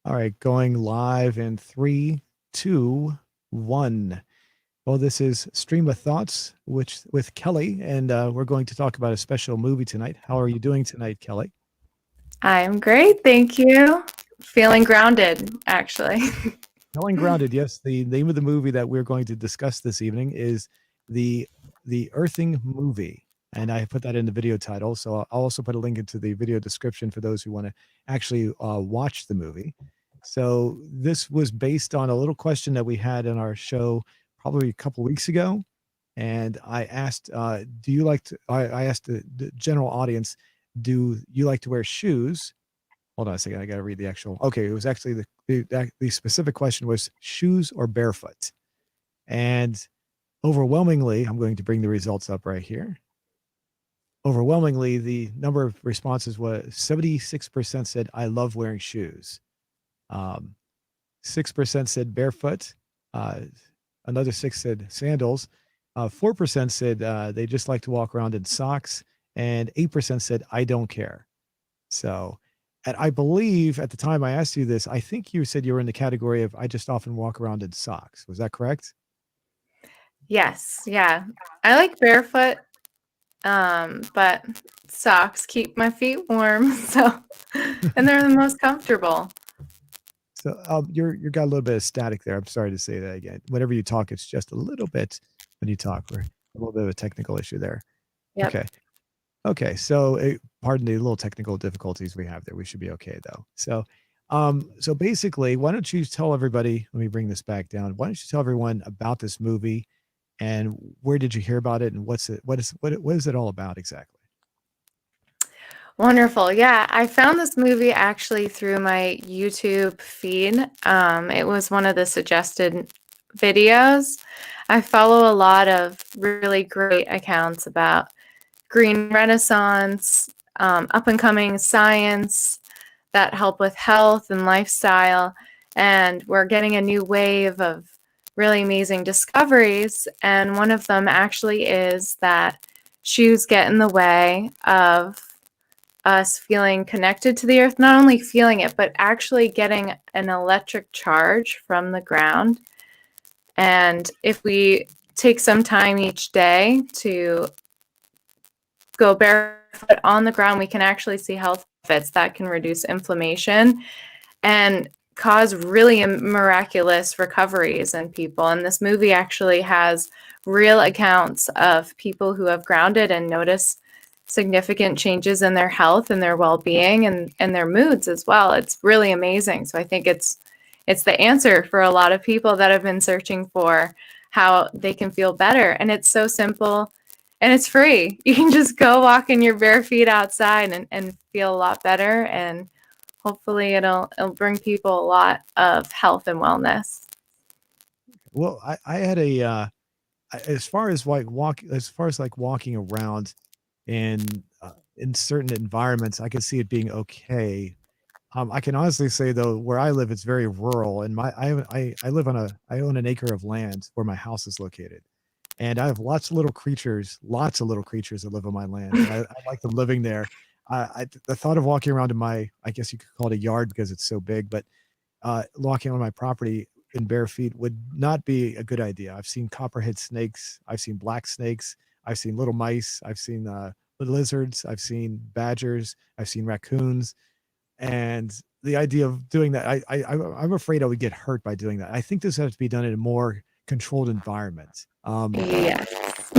All right, going live in three, two, one. Well, this is Stream of Thoughts, which with Kelly, and we're going to talk about a special movie tonight. How are you doing tonight, Kelly? I'm great, thank you. Feeling grounded, actually. Feeling grounded. Yes, the name of the movie that we're going to discuss this evening is the the Earthing movie, and I put that in the video title. So I'll also put a link into the video description for those who want to actually watch the movie. So this was based on a little question that we had in our show probably a couple weeks ago, and I asked, "Do you like to?" I asked the general audience, "Do you like to wear shoes?" Hold on a second. I got to read the actual. Okay, it was actually the specific question was shoes or barefoot, and overwhelmingly, I'm going to bring the results up right here. Overwhelmingly, the number of responses was 76% said I love wearing shoes. 6% said barefoot. Uh, Another six said sandals. 4% said they just like to walk around in socks, and 8% said I don't care. So, and I believe at the time I asked you this, I think you said you were in the category of I just often walk around in socks. Was that correct? Yes, yeah. I like barefoot, but socks keep my feet warm, so and they're the most comfortable. So you're got a little bit of static there. I'm sorry to say that again. Whenever you talk, it's just a little bit when you talk. We're a little bit of a technical issue there. Yep. Okay. Okay. So pardon the little technical difficulties we have there. We should be okay though. So basically, why don't you tell everybody? Let me bring this back down. Why don't you tell everyone about this movie and where did you hear about it and what is it all about exactly? Wonderful. Yeah, I found this movie actually through my YouTube feed. It was one of the suggested videos. I follow a lot of really great accounts about green renaissance, up and coming science that help with health and lifestyle. And we're getting a new wave of really amazing discoveries. And one of them actually is that shoes get in the way of us feeling connected to the earth, not only feeling it, but actually getting an electric charge from the ground. And if we take some time each day to go barefoot on the ground, we can actually see health benefits that can reduce inflammation and cause really miraculous recoveries in people. And this movie actually has real accounts of people who have grounded and noticed significant changes in their health and their well-being and their moods as well. It's really amazing. So I think it's the answer for a lot of people that have been searching for how they can feel better. And it's so simple and it's free. You can just go walk in your bare feet outside and feel a lot better. And hopefully it'll bring people a lot of health and wellness. Well, I had as far as like walking around in certain environments, I could see it being okay. I can honestly say though, where I live, it's very rural, and I live on I own an acre of land where my house is located, and I have lots of little creatures that live on my land, and I like them living there. The thought of walking around in my, I guess you could call it a yard because it's so big, but walking on my property in bare feet would not be a good idea. I've seen copperhead snakes, I've seen black snakes, I've seen little mice, I've seen lizards, I've seen badgers, I've seen raccoons, and the idea of doing that, I'm afraid I would get hurt by doing that. I think this has to be done in a more controlled environment. Yes.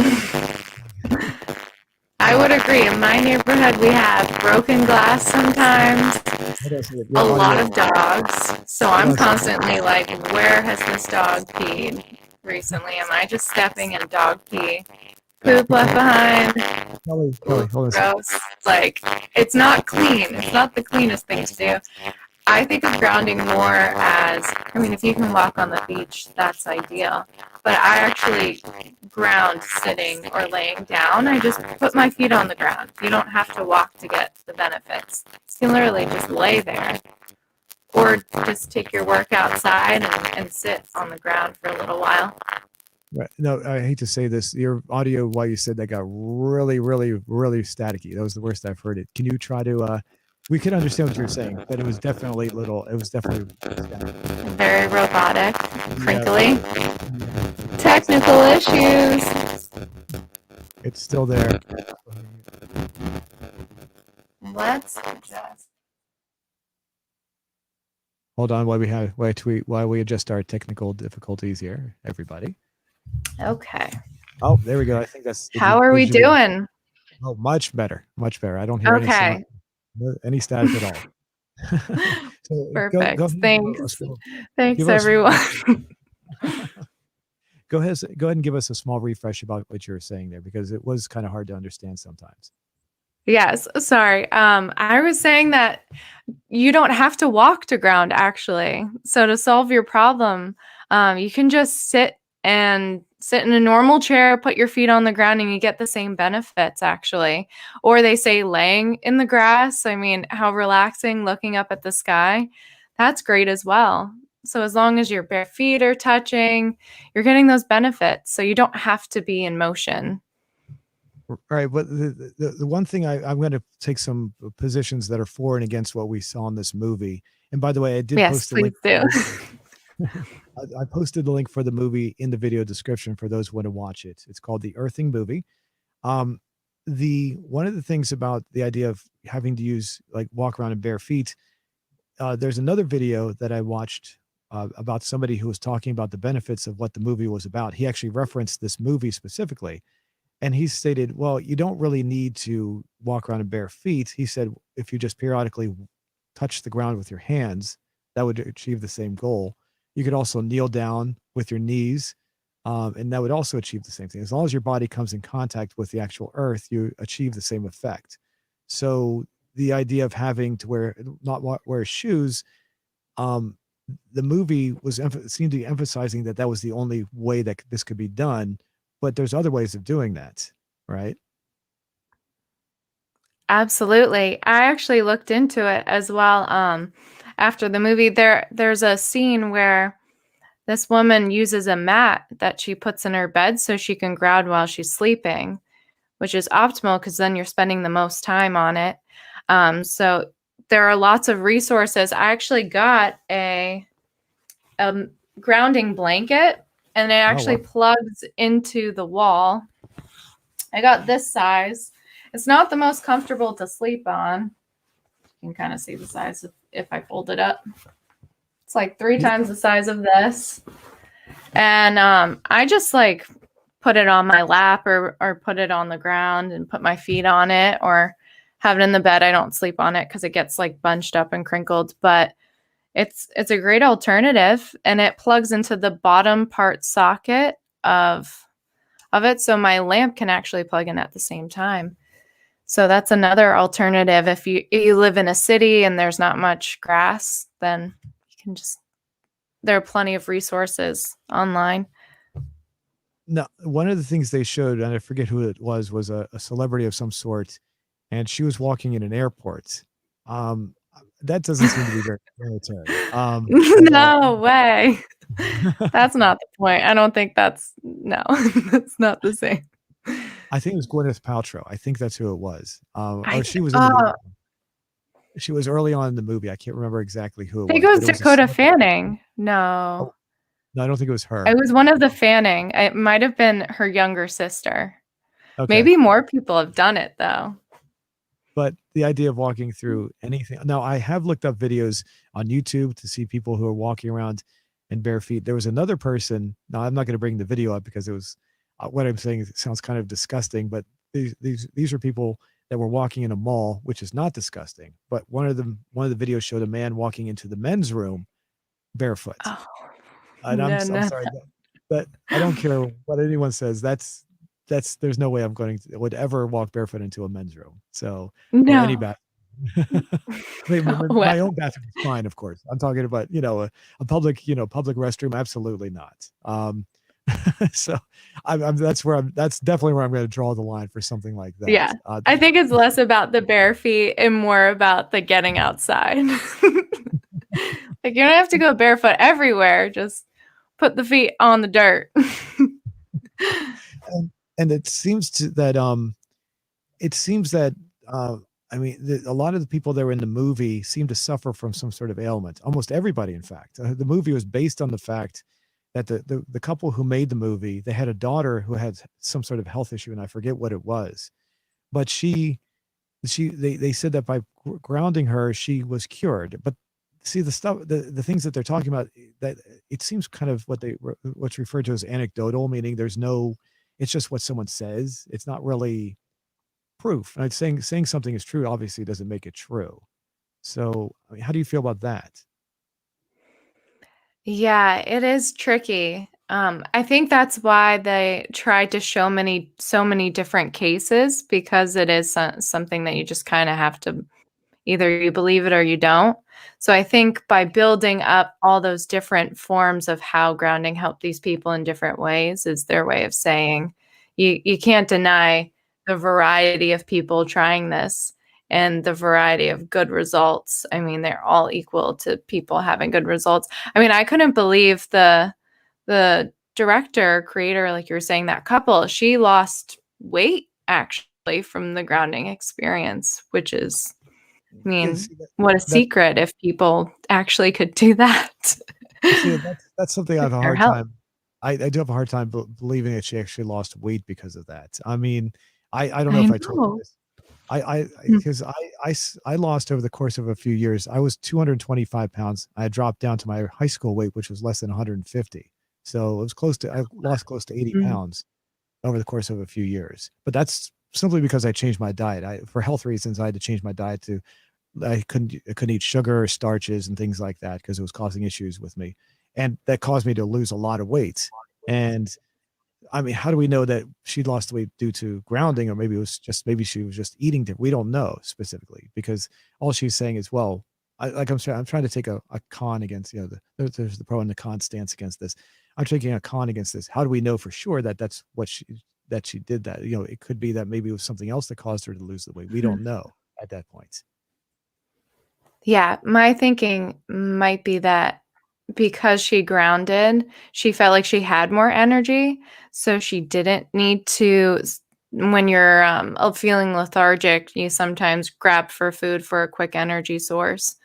I would agree. In my neighborhood, we have broken glass sometimes, Hold on a second. a Your lot audio. of dogs. So Hold I'm on a second. constantly like, where has this dog peed recently? Am I just stepping in dog pee? Poop left behind. Ooh, Kelly, hold on a second. gross. Like, it's not clean. It's not the cleanest thing to do. I think of grounding more as, I mean, if you can walk on the beach, that's ideal. But I actually ground sitting or laying down. I just put my feet on the ground. You don't have to walk to get the benefits. You can literally just lay there or just take your work outside and sit on the ground for a little while. Right. No, I hate to say this. Your audio while you said that got really, really, really staticky. That was the worst I've heard it. Can you try to we could understand what you were saying, but it was definitely static. Very robotic, Yeah, crinkly. yeah, Technical issues. it's still there. Let's just. Hold on while we adjust our technical difficulties here, everybody. Okay. Oh, there we go. I think that's How are those we should be the doing? oh, much better, much better. I don't hear any sound, Okay. any static at all. So go Perfect. ahead and Thanks. Thanks, give us everyone. go ahead and give us a small refresh about what you were saying there because it was kind of hard to understand sometimes. Yes. Sorry. I was saying that you don't have to walk to ground actually. So to solve your problem, you can just sit in a normal chair, put your feet on the ground, and you get the same benefits actually. Or they say laying in the grass. I mean, how relaxing looking up at the sky. That's great as well. So as long as your bare feet are touching, you're getting those benefits. So you don't have to be in motion. Right, but the one thing I'm going to take some positions that are for and against what we saw in this movie. And by the way, I did Yes, post a please link do. I posted the link for the movie in the video description for those who want to watch it. It's called The Earthing Movie. Um, the one of the things about the idea of having to use like walk around in bare feet, there's another video that I watched about somebody who was talking about the benefits of what the movie was about. He actually referenced this movie specifically, and he stated, "Well, you don't really need to walk around in bare feet." He said, "If you just periodically touch the ground with your hands, that would achieve the same goal. You could also kneel down with your knees, and that would also achieve the same thing. As long as your body comes in contact with the actual earth, you achieve the same effect." So the idea of having to wear shoes, um, the movie seemed to be emphasizing that that was the only way that this could be done, but there's other ways of doing that, right? Absolutely. I actually looked into it as well. After the movie, there's a scene where this woman uses a mat that she puts in her bed so she can ground while she's sleeping, which is optimal because then you're spending the most time on it. So there are lots of resources. I actually got a grounding blanket, and it Oh, actually wow. plugs into the wall. I got this size. It's not the most comfortable to sleep on. You can kind of see the size if I fold it up. It's like three Yeah. times the size of this. And I just like put it on my lap or put it on the ground and put my feet on it or have it in the bed. I don't sleep on it because it gets like bunched up and crinkled, but it's a great alternative and it plugs into the bottom part socket of it so my lamp can actually plug in at the same time. So that's another alternative. If you live in a city and there's not much grass, then you can just there are plenty of resources online. No, one of the things they showed, and I forget who it was a celebrity of some sort, and she was walking in an airport. That doesn't seem to be very sanitary, at all. No way. That's not the point. I don't think that's no, that's not the same. I think it was Gwyneth Paltrow. I think that's who it was. I Or she was in the movie. oh, She was early on in the movie. I can't remember exactly who it I think it was, but was it was a Dakota celebrity. Fanning. No. Oh, no, I don't think it was It her. was one of the Fanning. It might have been her younger sister. Okay. Maybe more people have done it though. But the idea of walking through anything now, I have looked up videos on YouTube to see people who are walking around in bare feet. There was another person. Now, I'm not going to bring the video up because it was what I'm saying sounds kind of disgusting, but these are people that were walking in a mall, which is not disgusting. But one of the videos showed a man walking into the men's room barefoot. Oh, And I'm no. sorry, but I don't care what anyone says. That's there's no way I'm going to would ever walk barefoot into a men's room. So or any No. bathroom. I mean, No way. my own bathroom is fine, of course. I'm talking about a public public restroom. Absolutely not. So that's definitely where I'm going to draw the line for something like that. Yeah. I think it's less about the bare feet and more about the getting outside. Like you don't have to go barefoot everywhere. Just put the feet on the dirt. and, and it seems that I mean, a lot of the people that were in the movie seemed to suffer from some sort of ailment. Almost everybody, in fact. The movie was based on the fact that the couple who made the movie, they had a daughter who had some sort of health issue, and I forget what it was. But they said that by grounding her, she was cured. But see, the things that they're talking about, that it seems kind of what's referred to as anecdotal, meaning there's no, it's just what someone says. It's not really proof. And saying something is true obviously doesn't make it true. So, I mean, how do you feel about that? Yeah, it is tricky. I think that's why they tried to show so many different cases because it is something that you just kind of have to either you believe it or you don't. So I think by building up all those different forms of how grounding helped these people in different ways is their way of saying you can't deny the variety of people trying this and the variety of good results. I mean, they're all equal to people having good results. I mean, I couldn't believe the director, creator, like you were saying, that couple, she lost weight actually from the grounding experience, which is, I Yeah, mean, see, what a that secret if people actually could do that. see, that's something I With have a their hard health. time. I do have a hard time believing that she actually lost weight because of that. I mean, I don't know I if I told you know. this. I Mm. because I lost over the course of a few years. I was 225 pounds. I dropped down to my high school weight, which was less than 150. So it was close to, I lost close to 80 Mm. pounds over the course of a few years. But that's simply because I changed my diet. For health reasons, I had to change my diet to, I couldn't eat sugar or starches and things like that because it was causing issues with me. And that caused me to lose a lot of weight. And I mean, how do we know that she lost weight due to grounding, or maybe she was just eating different? We don't know specifically because all she's saying is, well, I'm trying to take a con against, there's the pro and the con stance against this. I'm taking a con against this. How do we know for sure that that she did that? It could be that maybe it was something else that caused her to lose the weight. We Mhm. don't know at that point. Yeah, my thinking might be that because she grounded, she felt like she had more energy, so she didn't need to when you're, feeling lethargic, you sometimes grab for food for a quick energy source,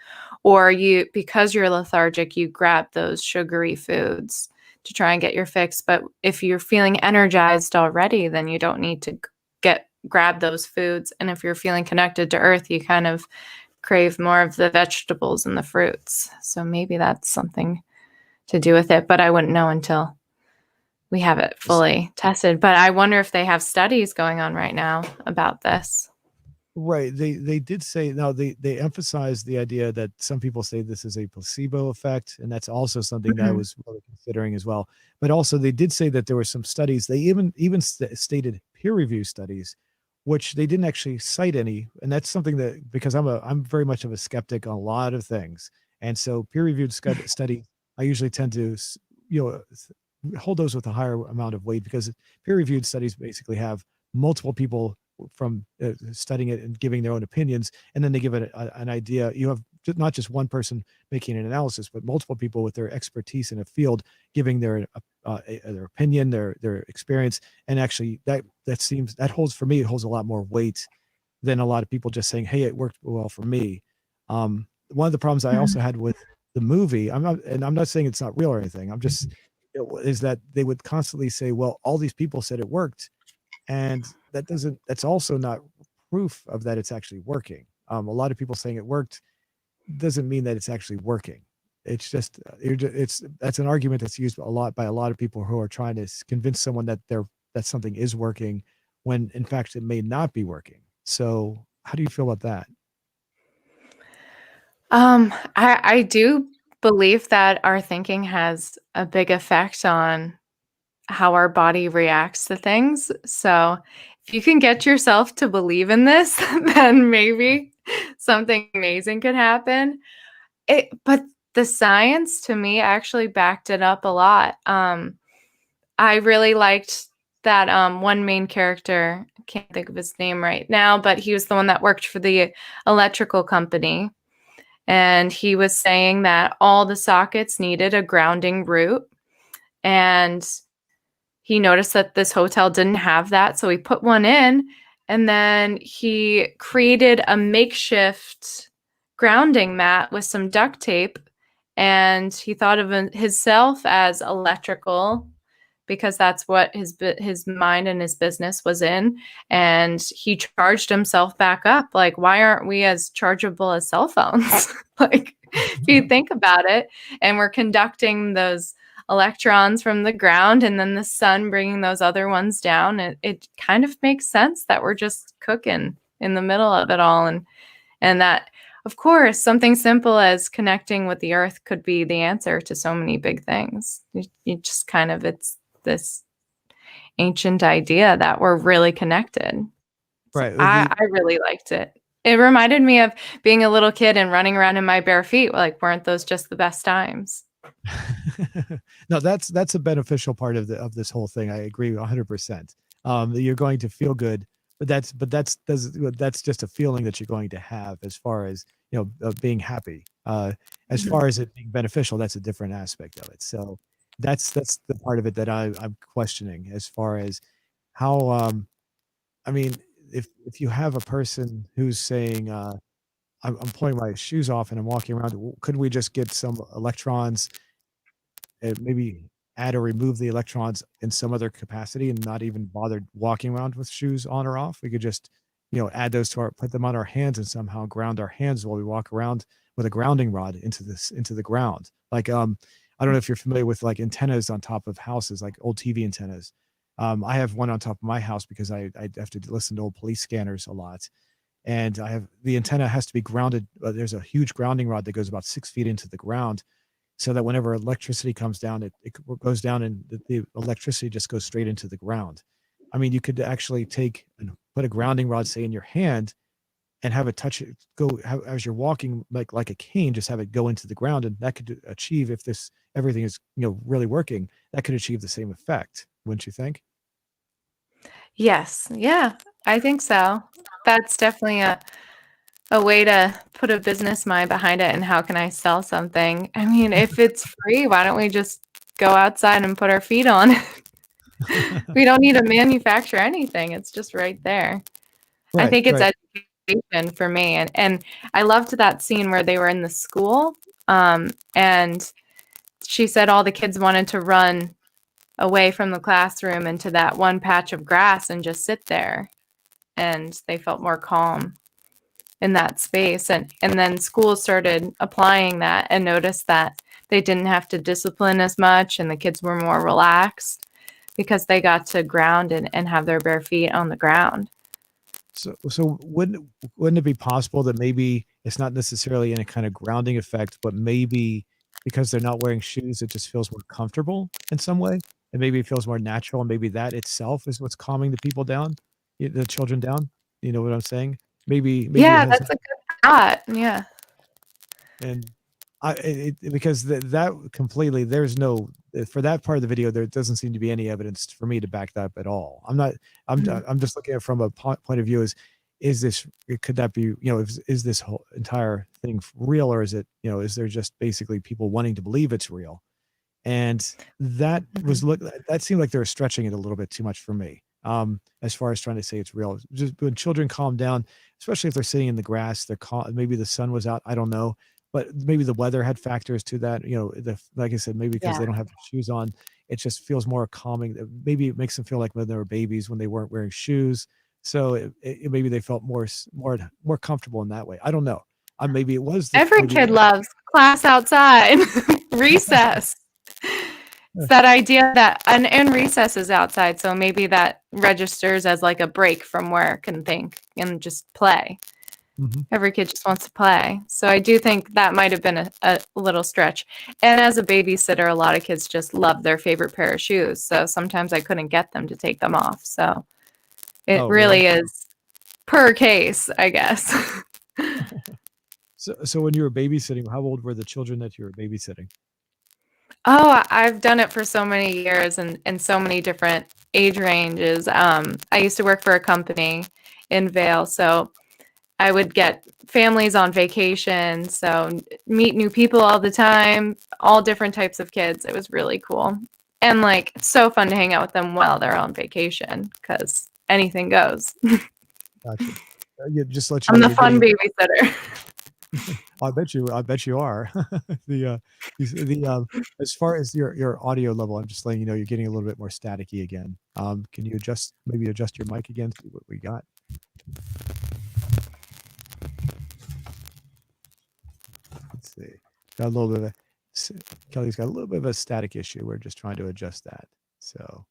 or because you're lethargic, you grab those sugary foods to try and get your fix, but if you're feeling energized already, then you don't need to grab those foods, and if you're feeling connected to earth, you kind of crave more of the vegetables and the fruits. So maybe that's something to do with it, but I wouldn't know until we have it fully tested. But I wonder if they have studies going on right now about this. Right. They did say, now they emphasize the idea that some people say this is a placebo effect, and that's also something that I Mhm. was really considering as well. But also they did say that there were some studies. They even stated peer review studies, which they didn't actually cite any. And that's something that, because I'm very much of a skeptic on a lot of things, and so peer reviewed study, I usually tend to hold those with a higher amount of weight, because peer reviewed studies basically have multiple people from studying it and giving their own opinions, and then they give it an idea. You have not just one person making an analysis, but multiple people with their expertise in a field giving their opinion, their experience, and actually that holds, for me, it holds a lot more weight than a lot of people just saying, "Hey, it worked well for me." One of the problems I also Mhm. had with the movie, I'm not saying it's not real or anything. Is that they would constantly say, "Well, all these people said it worked," and that's also not proof of that it's actually working. A lot of people saying it worked doesn't mean that it's actually working. It's just it's that's an argument that's used a lot by a lot of people who are trying to convince someone that something is working when in fact it may not be working. So how do you feel about that? I do believe that our thinking has a big effect on how our body reacts to things. So if you can get yourself to believe in this, then maybe something amazing could happen. But the science to me actually backed it up a lot. I really liked that one main character. I can't think of his name right now, but he was the one that worked for the electrical company. And he was saying that all the sockets needed a grounding root. And he noticed that this hotel didn't have that. So he put one in And then he created a makeshift grounding mat with some duct tape. And he thought of himself as electrical because that's what his mind and his business was in. And he charged himself back up. Like, why aren't we as chargeable as cell phones? Like, if you think about it, and we're conducting those electrons from the ground and then the sun bringing those other ones down, it kind of makes sense that we're just cooking in the middle of it all. And that, of course, something simple as connecting with the earth could be the answer to so many big things. You just kind of, it's this ancient idea that we're really connected. So Right. I really liked it. It reminded me of being a little kid and running around in my bare feet. Like, weren't those just the best times? No, that's a beneficial part of the of this whole thing. I agree 100%. That you're going to feel good, but that's just a feeling that you're going to have as far as, being happy. As Mhm. far as it being beneficial, that's a different aspect of it. So that's the part of it that I'm questioning as far as how, I mean, if you have a person who's saying, I'm pulling my shoes off and I'm walking around, could we just get some electrons and maybe add or remove the electrons in some other capacity and not even bother walking around with shoes on or off? We could just, add those to our put them on our hands and somehow ground our hands while we walk around with a grounding rod into the ground. Like, I don't know if you're familiar with like antennas on top of houses, like old TV antennas. I have one on top of my house because I have to listen to old police scanners a lot. And I have the antenna has to be grounded. There's a huge grounding rod that goes about 6 feet into the ground so that whenever electricity comes down, it goes down and the electricity just goes straight into the ground. I mean, you could actually take and put a grounding rod, say, in your hand and have it touch it, as you're walking like a cane, just have it go into the ground, and that could achieve if this everything is really working, that could achieve the same effect, wouldn't you think? Yes. Yeah, I think so. That's definitely a way to put a business mind behind it. And how can I sell something? I mean, if it's free, why don't we just go outside and put our feet on it? We don't need to manufacture anything. It's just right there. I Right, think it's right. education for me. And I loved that scene where they were in the school. And she said all the kids wanted to run away from the classroom into that one patch of grass and just sit there. And they felt more calm in that space. And then schools started applying that and noticed that they didn't have to discipline as much and the kids were more relaxed because they got to ground and have their bare feet on the ground. So wouldn't it be possible that maybe it's not necessarily any kind of grounding effect, but maybe because they're not wearing shoes, it just feels more comfortable in some way, and maybe it feels more natural, and maybe that itself is what's calming the people down, the children down. You know what I'm saying? Maybe it Yeah, has that's a good thought. Yeah. and because that completely there's no for that part of the video there doesn't seem to be any evidence for me to back that up at all. I'm not Mhm. I'm just looking at it from a point of view is this could that be is this whole entire thing real or is it is there just basically people wanting to believe it's real? And Mhm. that seemed like they were stretching it a little bit too much for me, as far as trying to say it's real. Just when children calm down, especially if they're sitting in the grass, maybe the sun was out, I don't know, but maybe the weather had factors to that, like I said, maybe because Yeah. they don't have shoes on, it just feels more calming. Maybe it makes them feel like when they were babies when they weren't wearing shoes. So maybe they felt more comfortable in that way. I don't know. Maybe it was the Every maybe kid loves class outside, recess. It's that idea that, and recess is outside. So maybe that registers as like a break from work and think and just play. Mhm. Every kid just wants to play. So I do think that might have been a little stretch. And as a babysitter, a lot of kids just love their favorite pair of shoes. So sometimes I couldn't get them to take them off. So it Oh, really? really is per case, I guess. So when you were babysitting, how old were the children that you were babysitting? Oh, I've done it for so many years and so many different age ranges. I used to work for a company in Vail, so I would get families on vacation, so meet new people all the time, all different types of kids. It was really cool. And like it's so fun to hang out with them while they're on vacation because anything goes. Gotcha. Yeah, just to let you I'm know the you're fun getting babysitter. I bet you are. The, as far as your audio level, I'm just letting you know you're getting a little bit more staticky again. Can you maybe adjust your mic again, see what we got? Let's see. Got a little bit of a s Kelly's got a little bit of a static issue. We're just trying to adjust that. So,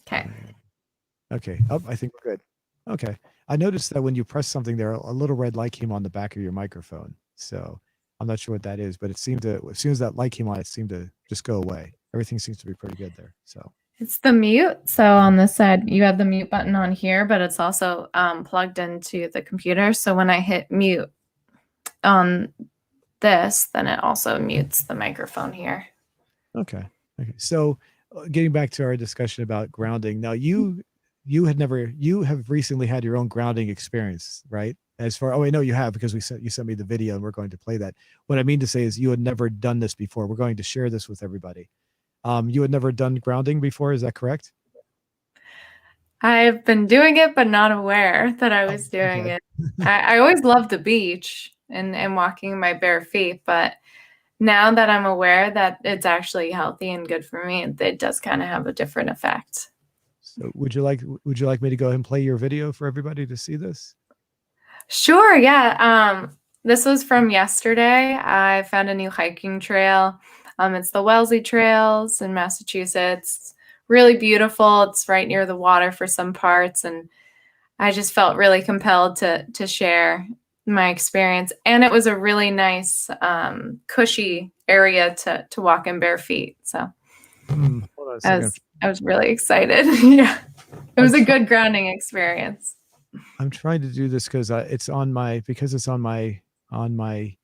Okay. and okay. Oh, I think we're good. Okay. I noticed that when you press something there, a little red light came on the back of your microphone. So I'm not sure what that is, but it seemed to, as soon as that light came on, it seemed to just go away. Everything seems to be pretty good there. So, It's the mute. So on this side, you have the mute button on here, but it's also plugged into the computer. So when I hit mute on this, then it also mutes the microphone here. okay. Okay. So getting back to our discussion about grounding. Now you have recently had your own grounding experience, right? As far, oh, I know you have because you sent me the video and we're going to play that. What I mean to say is you had never done this before. We're going to share this with everybody. You had never done grounding before, is that correct? I've been doing it, but not aware that I Oh, was doing okay. it. I always loved the beach and walking in my bare feet, but now that I'm aware that it's actually healthy and good for me, it does kind of have a different effect. So would you like me to go ahead and play your video for everybody to see this? Sure, yeah. This was from yesterday. I found a new hiking trail. It's the Wellesley Trails in Massachusetts. Really beautiful. It's right near the water for some parts, and I just felt really compelled to share my experience. And it was a really nice, cushy area to walk in bare feet. So Hold on a I second. was I was really excited. Yeah, it I'm was a trying good grounding experience. I'm trying to do this because it's on my on my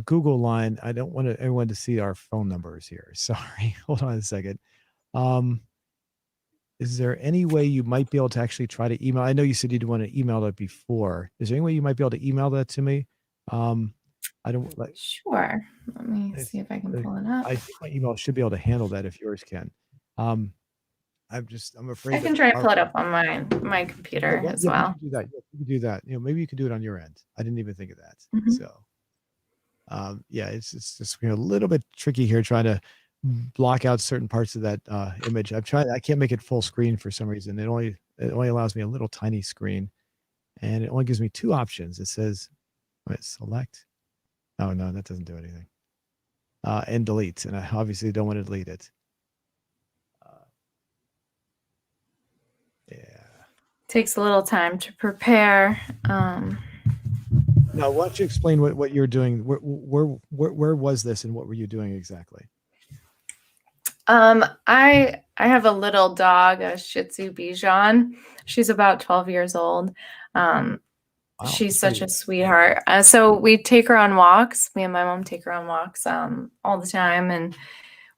Google line. I don't want everyone to see our phone numbers here. Sorry. Hold on a second. Um, is there any way you might be able to actually try to email? I know you said you'd want to email that before. Is there any way you might be able to email that to me? Um, I don't like Sure. Let me if, see if I can pull it up. I think my email should be able to handle that if yours can. Um, I'm I afraid that can try to our pull it up on my computer as yeah, if you well. could do that. Yeah, if you could do that. You know, maybe you could do it on your end. I didn't even think of that. Mhm. So yeah, it's just a little bit tricky here trying to block out certain parts of that image. I can't make it full screen for some reason. It only allows me a little tiny screen, and it only gives me two options. It says, wait, select. Oh no, that doesn't do anything. And delete, and I obviously don't want to delete it. Uh, yeah. Takes a little time to prepare. Now, why don't you explain what you're doing? Where was this, and what were you doing exactly? I have a little dog, a Shih Tzu Bichon. She's about 12 years old. Um, Wow, she's that's such pretty. a sweetheart. So we take her on walks. Me and my mom take her on walks all the time, and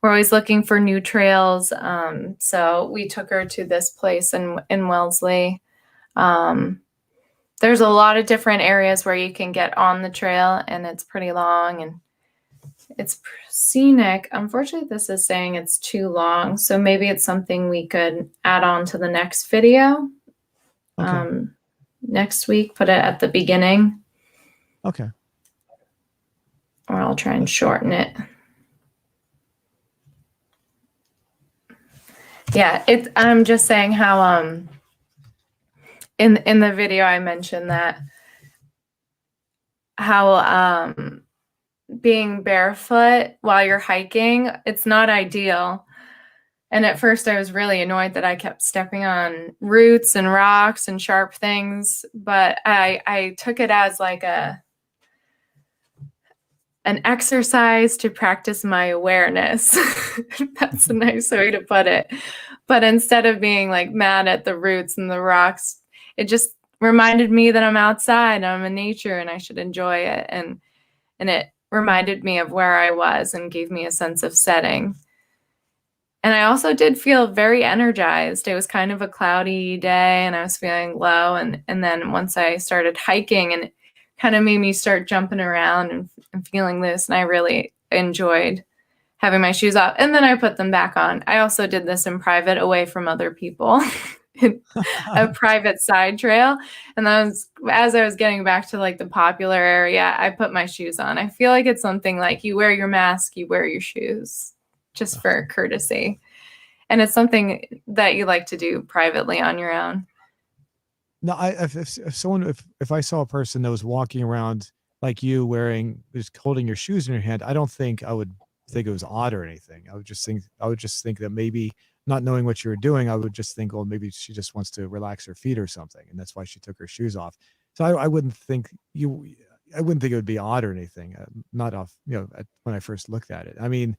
we're always looking for new trails. So we took her to this place in Wellesley. Um, there's a lot of different areas where you can get on the trail, and it's pretty long and it's scenic. Unfortunately, this is saying it's too long, so maybe it's something we could add on to the next video Okay, next week. Put it at the beginning, okay. or I'll try and shorten it. Yeah, it's. I'm just saying how in the video I mentioned that how being barefoot while you're hiking, it's not ideal. And at first I was really annoyed that I kept stepping on roots and rocks and sharp things, but I took it as like an exercise to practice my awareness. That's a nice way to put it. But instead of being like mad at the roots and the rocks, it just reminded me that I'm outside, I'm in nature and I should enjoy it. And it reminded me of where I was and gave me a sense of setting. And I also did feel very energized. It was kind of a cloudy day and I was feeling low. And then once I started hiking, and it kind of made me start jumping around and feeling this. And I really enjoyed having my shoes off. And then I put them back on. I also did this in private away from other people. a private side trail. And as I was getting back to like the popular area, I put my shoes on. I feel like it's something like you wear your mask, you wear your shoes just for courtesy. And it's something that you like to do privately on your own. No, if someone if I saw a person that was walking around like you wearing just holding your shoes in your hand, I don't think I would think it was odd or anything. I would just think that maybe not knowing what you were doing, I would just think, well, maybe she just wants to relax her feet or something, and that's why she took her shoes off. So I wouldn't think I wouldn't think it would be odd or anything. Not off, when I first looked at it. I mean,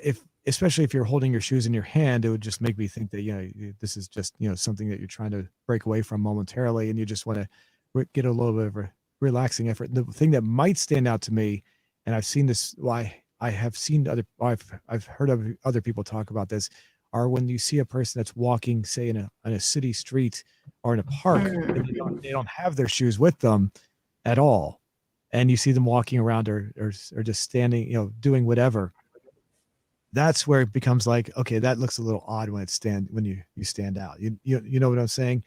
if especially if you're holding your shoes in your hand, it would just make me think that this is just something that you're trying to break away from momentarily, and you just want to get a little bit of a relaxing effort. The thing that might stand out to me, and I've seen this, I have seen I've heard of other people talk about this, are when you see a person that's walking, say in a city street or in a park, and Mm. they don't have their shoes with them at all, and you see them walking around or just standing, doing whatever. That's where it becomes like, okay, that looks a little odd when you stand out. You know what I'm saying?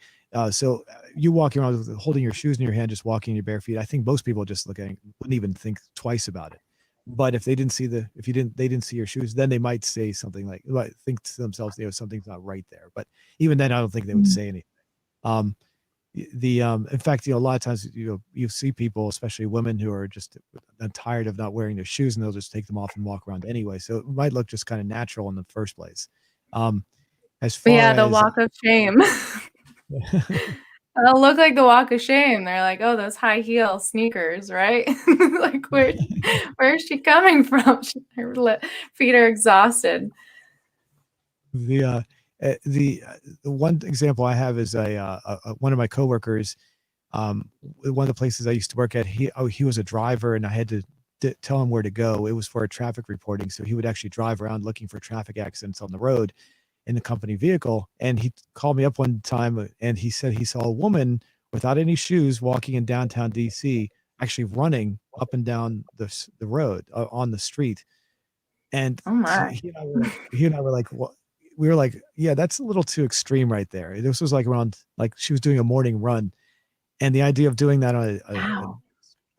You walking around holding your shoes in your hand, just walking in your bare feet. I think most people just wouldn't even think twice about it. But if they didn't see if they didn't see your shoes, then they might say something like think to themselves, something's not right there. But even then, I don't think they would say anything. Um, in fact, a lot of times you see people, especially women, who are just tired of not wearing their shoes, and they'll just take them off and walk around anyway, so it might look just kind of natural in the first place. um as But far yeah, the as walk of shame. It'll look like the walk of shame. They're like, oh, those high heel sneakers, right? Like, where is she coming from? Her feet are exhausted. the the one example I have is one of my coworkers. One of the places I used to work at, he was a driver, and I had to tell him where to go. It was for a traffic reporting, so he would actually drive around looking for traffic accidents on the road in the company vehicle. And he called me up one time, and he said he saw a woman without any shoes walking in downtown DC, actually running up and down the road, on the street. And Oh my. he and I were like, what? We were like, yeah, that's a little too extreme right there. This was like around, like, she was doing a morning run, and the idea of doing that on Wow.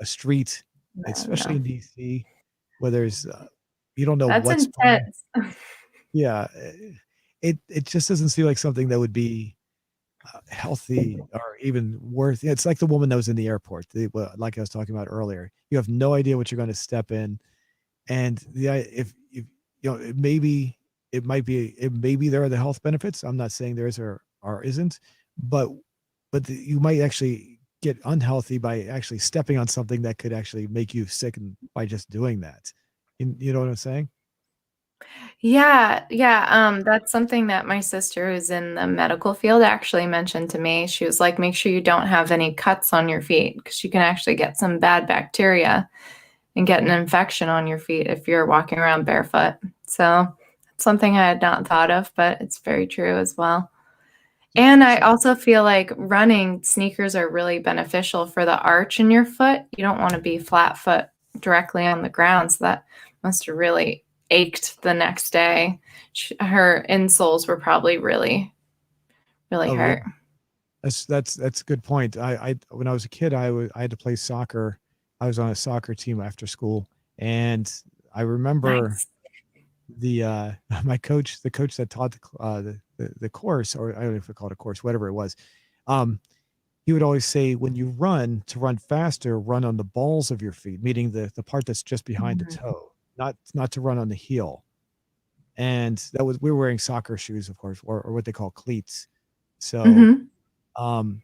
a street, No, especially no. in DC, where there's you don't know That's what's going. intense. Yeah, it just doesn't seem like something that would be healthy or even worth. It's like the woman that was in the airport, like I was talking about earlier. You have no idea what you're going to step in, and if it maybe there are the health benefits. I'm not saying there is or isn't, but you might actually get unhealthy by actually stepping on something that could actually make you sick, and by just doing that. You know what I'm saying? Yeah, yeah. That's something that my sister, who's in the medical field, actually mentioned to me. She was like, make sure you don't have any cuts on your feet because you can actually get some bad bacteria and get an infection on your feet if you're walking around barefoot. So it's something I had not thought of, but it's very true as well. And I So also feel like running sneakers are really beneficial for the arch in your foot. You don't want to be flat foot directly on the ground. So that must have really ached the next day. Her insoles were probably really, really oh yeah, hurt. that's a good point. I when I was a kid, I had to play soccer. I was on a soccer team after school, and I remember Nice. the my coach, the coach that taught the course, or I don't know if we call it a course, whatever it was. um he would always say, when you run, to run faster, run on the balls of your feet, meaning the part that's just behind the Mhm. toe, not to run on the heel. And that was, we were wearing soccer shoes, of course, or what they call cleats. So Mhm. um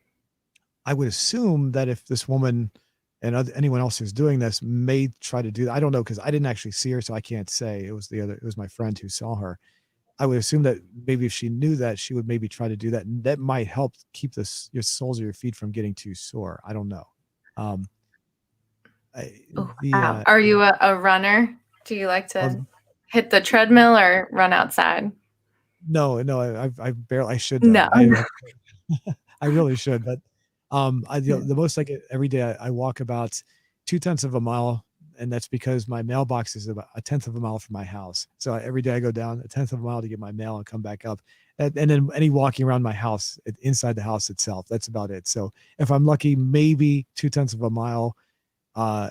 I would assume that if this woman and anyone else who's doing this may try to do that, I don't know, because I didn't actually see her, so I can't say. It was my friend who saw her. I would assume that maybe if she knew that, she would maybe try to do that, and that might help keep your soles of your feet from getting too sore. I don't know. Um, I, Oh, the wow. Are you a runner? Do you like to um, hit the treadmill or run outside? no, I barely. I should No. though. I really should, but the most I get every day, I walk about 2/10 of a mile, and that's because my mailbox is about a tenth of a mile from my house. So every day I go down a tenth of a mile to get my mail and come back up. And then any walking around my house, inside the house itself, that's about it. So if I'm lucky, maybe two tenths of a mile, uh,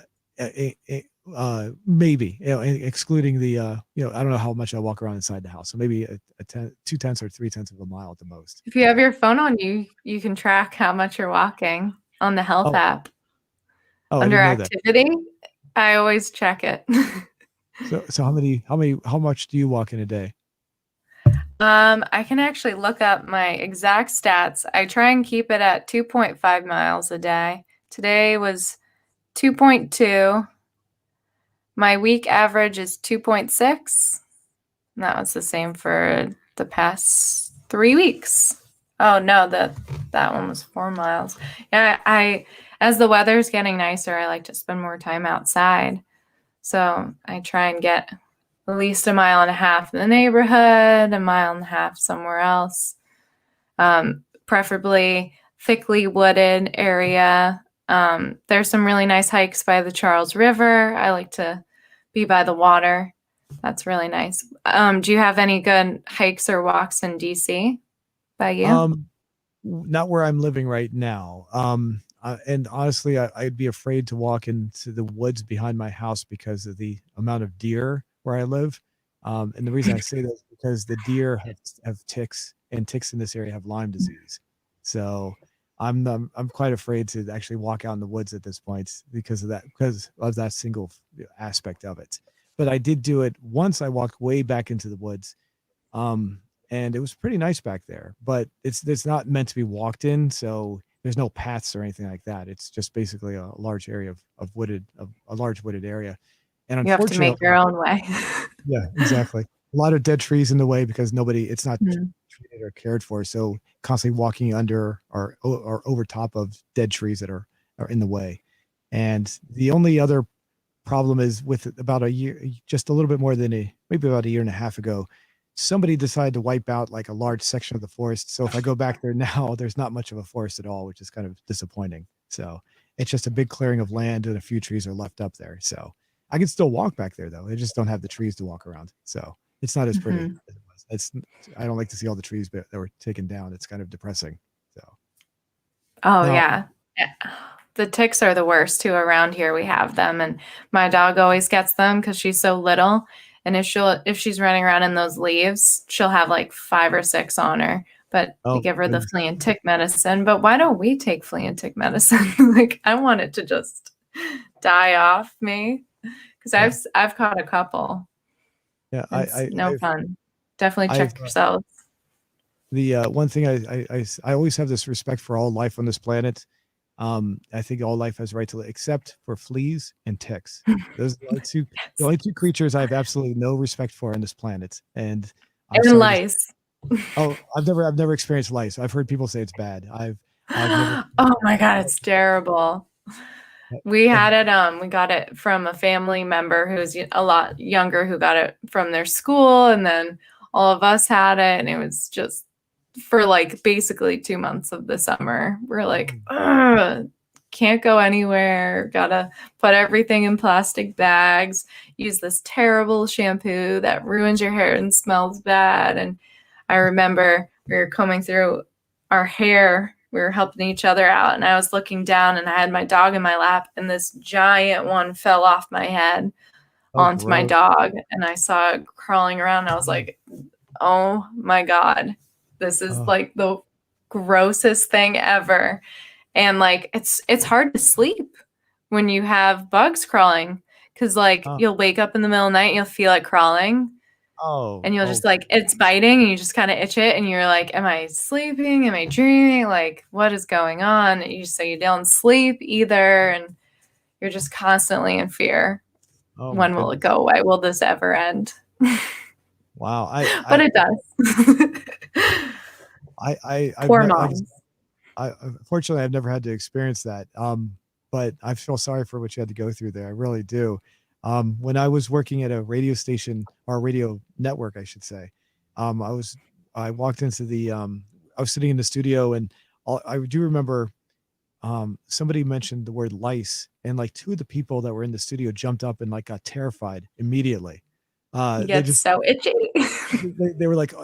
maybe, excluding the, I don't know how much I walk around inside the house. So maybe two tenths or three tenths of a mile at the most. If you have your phone on you, you can track how much you're walking on the health Oh, app. oh, I Under didn't know that. activity, I always check it. So how much do you walk in a day? I can actually look up my exact stats. I try and keep it at 2.5 miles a day. Today was 2.2. My week average is 2.6. And that was the same for the past 3 weeks. Oh no, that one was 4 miles. Yeah, I as the weather's getting nicer, I like to spend more time outside. So I try and get at least a mile and a half in the neighborhood, a mile and a half somewhere else. Preferably thickly wooded area. There's some really nice hikes by the Charles River. I like to be by the water. That's really nice. Do you have any good hikes or walks in DC by you? Um, Not where I'm living right now. And honestly, I'd be afraid to walk into the woods behind my house because of the amount of deer where I live. And the reason I say that is because the deer have ticks, and ticks in this area have Lyme disease. So I'm quite afraid to actually walk out in the woods at this point because of that single aspect of it. But I did do it once. I walked way back into the woods, um, and it was pretty nice back there. But it's not meant to be walked in, so there's no paths or anything like that. It's just basically a large area of wooded, of a large wooded area. And You have to make your unfortunately, own way. yeah, exactly. A lot of dead trees in the way because it's not Mhm. treated or cared for. So constantly walking under or over top of dead trees that are in the way. And the only other problem is with about a year, just a little bit more than maybe about a year and a half ago, somebody decided to wipe out like a large section of the forest. So if I go back there now, there's not much of a forest at all, which is kind of disappointing. So it's just a big clearing of land and a few trees are left up there. So I can still walk back there though. I just don't have the trees to walk around. So it's not as pretty Mhm. as it was. I don't like to see all the trees that were taken down. It's kind of depressing. So Oh now, yeah. Yeah. The ticks are the worst too around here. We have them, and my dog always gets them because she's so little. And if she's running around in those leaves, she'll have like 5 or 6 on her. But we oh give her the goodness. flea and tick medicine. But why don't we take flea and tick medicine? Like I want it to just die off me because Yeah. I've caught a couple. Yeah. It's no fun. Definitely I've check yourselves. the one thing I always have this respect for all life on this planet. I think all life has right to live, except for fleas and ticks. Those are the only two creatures I have absolutely no respect for on this planet. And I'm And sorry to. lice. Oh, I've never experienced lice. I've heard people say it's bad. I've never Oh experienced my God, it. it's terrible. We Have- had it, we got it from a family member who's a lot younger who got it from their school, and then all of us had it, and it was just for like basically 2 months of the summer. We're like, ugh, can't go anywhere, gotta put everything in plastic bags, use this terrible shampoo that ruins your hair and smells bad. And I remember we were combing through our hair. We were helping each other out, and I was looking down, and I had my dog in my lap, and this giant one fell off my head oh, onto my gross. dog, and I saw it crawling around. And I was like, "Oh my God, this is Oh, like the grossest thing ever." And like it's hard to sleep when you have bugs crawling because like oh, you'll wake up in the middle of the night and you'll feel it crawling oh, and you'll oh, just like it's biting and you just kind of itch it and you're like, am I sleeping? Am I dreaming? Like what is going on? So you don't sleep either and you're just constantly in fear. oh my When will it goodness. go away? Will this ever end? Wow. But it does. I've Poor never, moms. unfortunately, I've never had to experience that. But I feel sorry for what you had to go through there. I really do. When I was working at a radio station or a radio network, I should say, um, I was, I walked into I was sitting in the studio and I do remember somebody mentioned the word lice, and like two of the people that were in the studio jumped up and like got terrified immediately. They Gets just so itchy. they were like,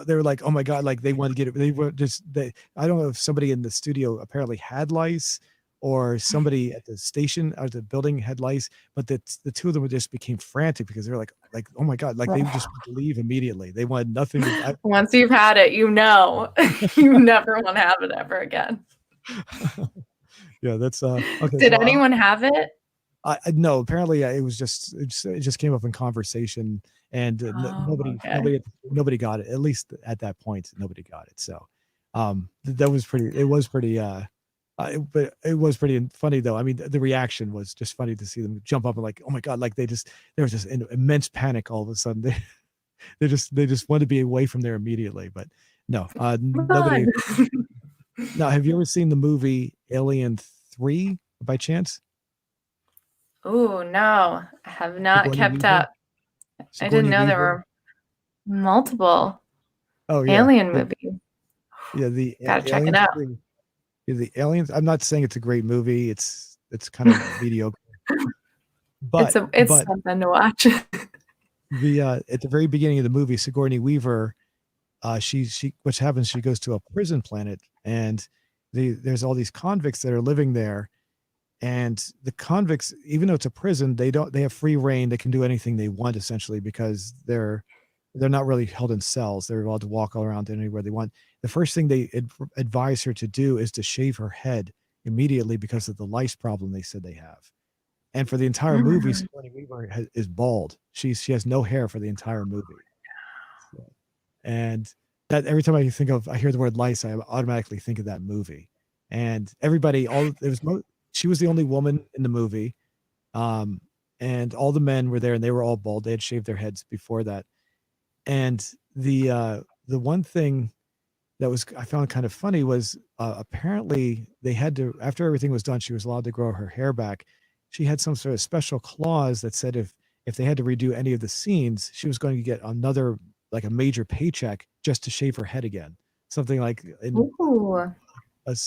oh my god, like they wanted to get it. They were just they. I don't know if somebody in the studio apparently had lice, or somebody at the station or the building had lice, but the two of them just became frantic because they were like oh my god, like they just wanted to leave immediately. They wanted nothing to. Once you've had it, you know, you never want to have it ever again. Yeah, that's okay. Did So anyone have it? no, apparently it just came up in conversation, and Oh, okay. nobody got it. At least at that point, nobody got it. So, that was pretty. It was pretty. But it was pretty funny though. I mean, the reaction was just funny to see them jump up and like, oh my god, like there was just an immense panic all of a sudden. They just wanted to be away from there immediately. But no, nobody. Run. Now, have you ever seen the movie Alien 3 by chance? Oh, no, I have not Sigourney kept Weaver. up. I didn't Sigourney know there Weaver. were multiple Oh yeah, alien movies. yeah. The Gotta check it aliens out. thing. Yeah, the aliens. I'm not saying it's a great movie. It's kind of mediocre. It's But something to watch. the at the very beginning of the movie, Sigourney Weaver, she which happens, she goes to a prison planet, and there's all these convicts that are living there, and the convicts, even though it's a prison, they have free reign. They can do anything they want essentially because they're not really held in cells. They're allowed to walk all around anywhere they want. The first thing they advise her to do is to shave her head immediately because of the lice problem they said they have. And for the entire movie, Mm. Sigourney Weaver is bald. She has no hair for the entire movie. So, and that every time I hear the word lice, I automatically think of that movie. And everybody, all it was, she was the only woman in the movie, um, and all the men were there, and they were all bald. They had shaved their heads before that. And the one thing that was I found kind of funny was apparently they had to, after everything was done, she was allowed to grow her hair back. She had some sort of special clause that said if they had to redo any of the scenes, she was going to get another, like a major paycheck just to shave her head again. Something like in Ooh.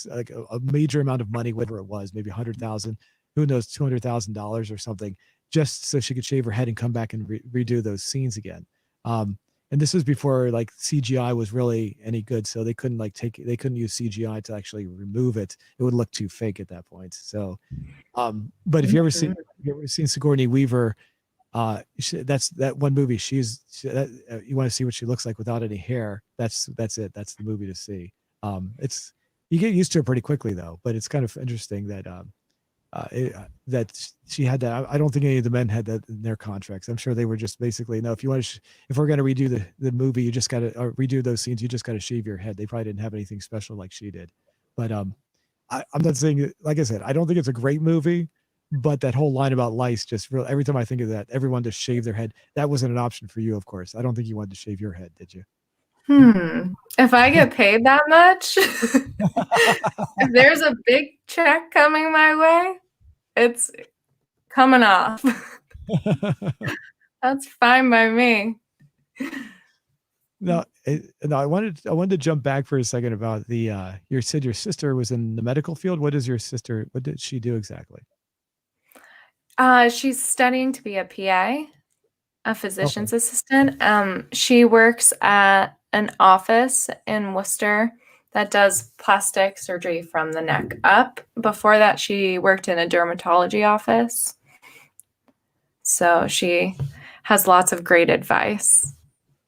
like a major amount of money, whatever it was, maybe 100,000, who knows, $200,000 or something, just so she could shave her head and come back and redo those scenes again. Um, and this was before like CGI was really any good, so they couldn't use CGI to actually remove it. It would look too fake at that point. So, but if Mhm. you ever seen Sigourney Weaver, that's that one movie. You want to see what she looks like without any hair. That's it. That's the movie to see. It's you get used to it pretty quickly though, but it's kind of interesting that that she had that. I don't think any of the men had that in their contracts. I'm sure they were just basically, no, if we're going to redo the movie, you just got to redo those scenes. You just got to shave your head. They probably didn't have anything special like she did. But I'm not saying, like I said, I don't think it's a great movie, but that whole line about lice, just real, every time I think of that, everyone just shave their head. That wasn't an option for you, of course. I don't think you wanted to shave your head, did you? If I get paid that much, if there's a big check coming my way, it's coming off. That's fine by me. No, no, I wanted to jump back for a second about the you said your sister was in the medical field. What did she do exactly? She's studying to be a PA, a Okay. physician's assistant. She works at an office in Worcester that does plastic surgery from the neck up. Before that, she worked in a dermatology office. So she has lots of great advice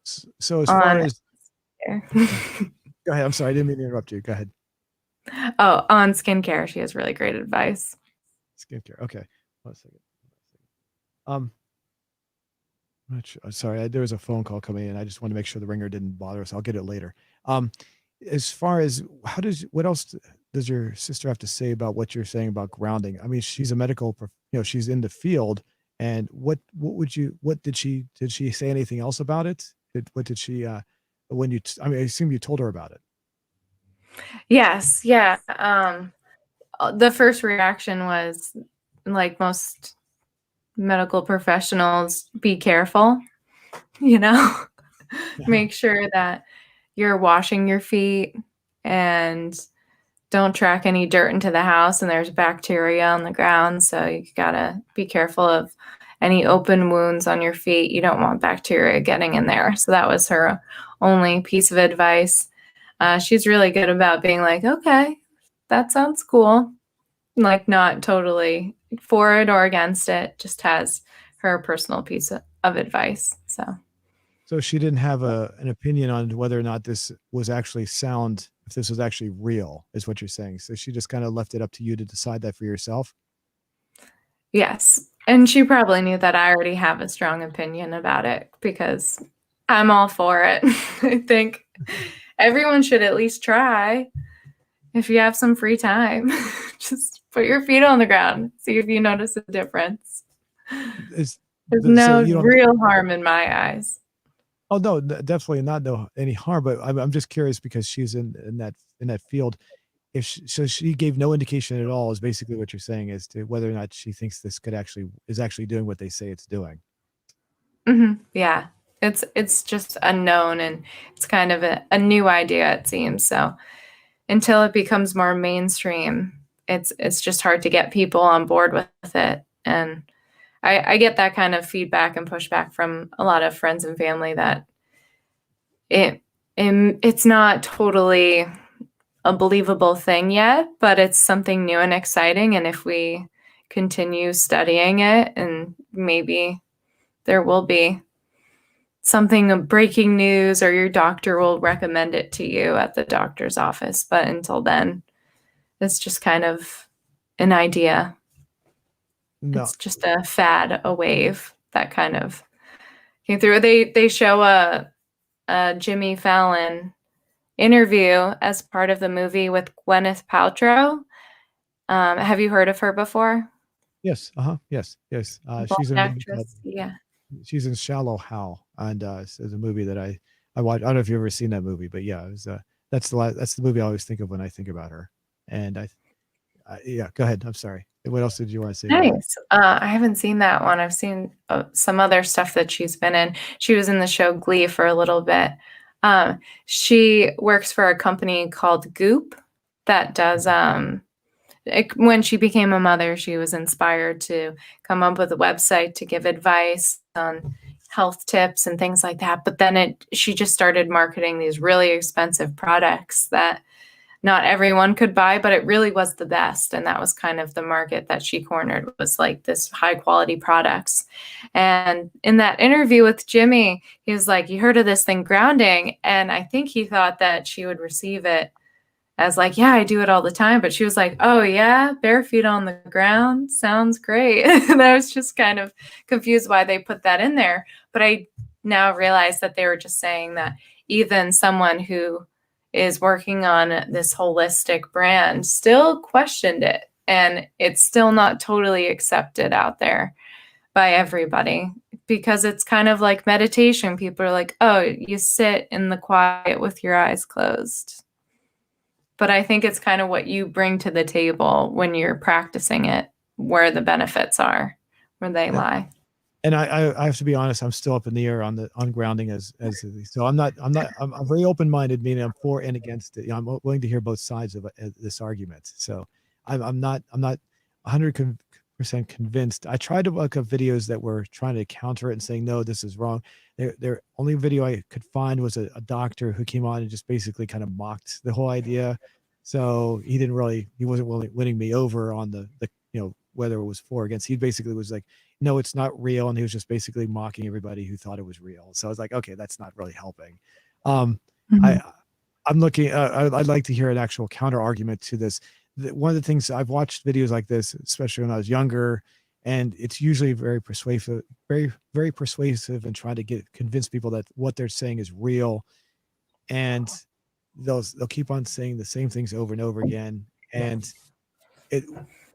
So as far on as go ahead, I'm sorry, I didn't mean to interrupt you. Go ahead. on skincare. She has really great advice. Skincare. Okay. 1 second. Um, sorry, there was a phone call coming in. I just want to make sure the ringer didn't bother us. I'll get it later. Um, as far as what else does your sister have to say about what you're saying about grounding? I mean, she's a she's in the field. And what did she say anything else about it? What did she, I mean, I assume you told her about it. Yes, yeah. The first reaction was like most medical professionals, be careful, you know, make sure that you're washing your feet and don't track any dirt into the house, and there's bacteria on the ground, so you gotta be careful of any open wounds on your feet. You don't want bacteria getting in there. So that was her only piece of advice. She's really good about being like, okay, that sounds cool. Like, not totally for it or against it, just has her personal piece of advice. So, So she didn't have an opinion on whether or not this was actually sound, if this was actually real, is what you're saying. So she just kind of left it up to you to decide that for yourself. yes. And she probably knew that I already have a strong opinion about it because I'm all for it. I think everyone should at least try if you have some free time. Just put your feet on the ground, see if you notice a difference. Is There's so no you don't? real harm in my eyes. Oh no, definitely not no any harm. But I'm just curious because she's in that field. If she, so, she gave no indication at all. Is basically what you're saying as to whether or not she thinks this could actually is actually doing what they say it's doing. Yeah, it's just unknown, and it's kind of a new idea, it seems. So until it becomes more mainstream, it's just hard to get people on board with it. And I get that kind of feedback and pushback from a lot of friends and family that it, it's not totally a believable thing yet, but it's something new and exciting. And if we continue studying it, and maybe there will be something of breaking news, or your doctor will recommend it to you at the doctor's office. But until then, it's just kind of an idea. No, It's just a fad, a wave that kind of came through. They show a Jimmy Fallon interview as part of the movie with Gwyneth Paltrow. Have you heard of her before? yes, yes, yes. She's Blonde in a movie called actress. Yeah. she's in Shallow Hal, and it's a movie that I watched. I don't know if you've ever seen that movie, but yeah, it was that's the movie I always think of when I think about her. And yeah, go ahead. I'm sorry. What else did you want to say about her? Nice. I haven't seen that one. I've seen some other stuff that she's been in. She was in the show Glee for a little bit. She works for a company called Goop that does when she became a mother, she was inspired to come up with a website to give advice on health tips and things like that. But then she just started marketing these really expensive products that not everyone could buy, but it really was the best. And that was kind of the market that she cornered, was like this high quality products. And in that interview with Jimmy, he was like, you heard of this thing grounding? And I think he thought that she would receive it as like, yeah, I do it all the time. But she was like, oh yeah, bare feet on the ground. Sounds great. And I was just kind of confused why they put that in there. But I now realize that they were just saying that even someone who is working on this holistic brand still questioned it. And it's still not totally accepted out there by everybody, because it's kind of like meditation. People are like, oh, you sit in the quiet with your eyes closed. But I think it's kind of what you bring to the table when you're practicing it, where the benefits are, where they And, lie. and I have to be honest. I'm still up in the air on the on grounding so I'm very open minded, meaning I'm for and against it. You know, I'm willing to hear both sides of this argument. So I'm not 100% convinced. I tried to look up videos that were trying to counter it and saying no, this is wrong. Their only video I could find was a doctor who came on and just basically kind of mocked the whole idea. So he wasn't winning me over on the whether it was for or against. He basically was like, no, it's not real, and he was just basically mocking everybody who thought it was real. So I was like, okay, that's not really helping. Um, Mhm. I I'm looking. I'd like to hear an actual counter argument to this. One of the things I've watched videos like this, especially when I was younger, and it's usually very persuasive, very persuasive, and trying to convince people that what they're saying is real, and they'll keep on saying the same things over and over again. And it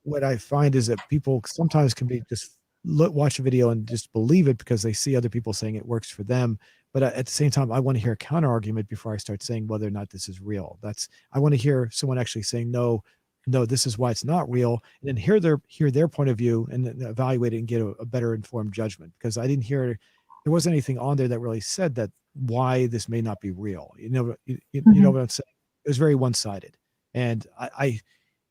what I find is that people sometimes can be just watch a video and just believe it because they see other people saying it works for them. But at the same time, I want to hear a counter argument before I start saying whether or not this is real. I want to hear someone actually saying no, no, this is why it's not real, and then hear their point of view and then evaluate it and get a better informed judgment. Because I didn't hear there wasn't anything on there that really said that why this may not be real. You know Mhm. what I'm saying? It was very one sided, And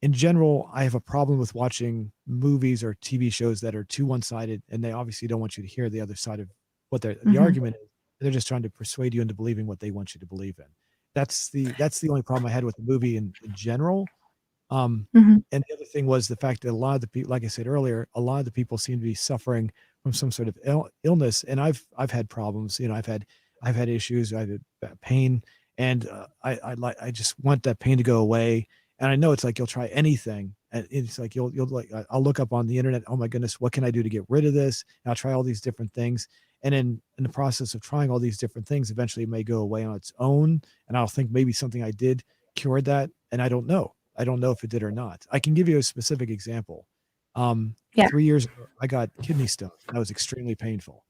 in general, I have a problem with watching movies or TV shows that are too one-sided, and they obviously don't want you to hear the other side of what the Mhm. argument is. They're just trying to persuade you into believing what they want you to believe in. That's the only problem I had with the movie in general. Mhm. And the other thing was the fact that a lot of the people, like I said earlier, a lot of the people seem to be suffering from some sort of illness. And I've had problems. I've had issues. I had pain, and I just want that pain to go away. And I know it's like you'll try anything, and it's like you'll like I'll look up on the internet. Oh my goodness, what can I do to get rid of this? And I'll try all these different things. And then in the process of trying all these different things, eventually it may go away on its own. And I'll think maybe something I did cured that, and I don't know. I don't know if it did or not. I can give you a specific example. Um, Yeah. 3 years ago, I got kidney stones. That was extremely painful.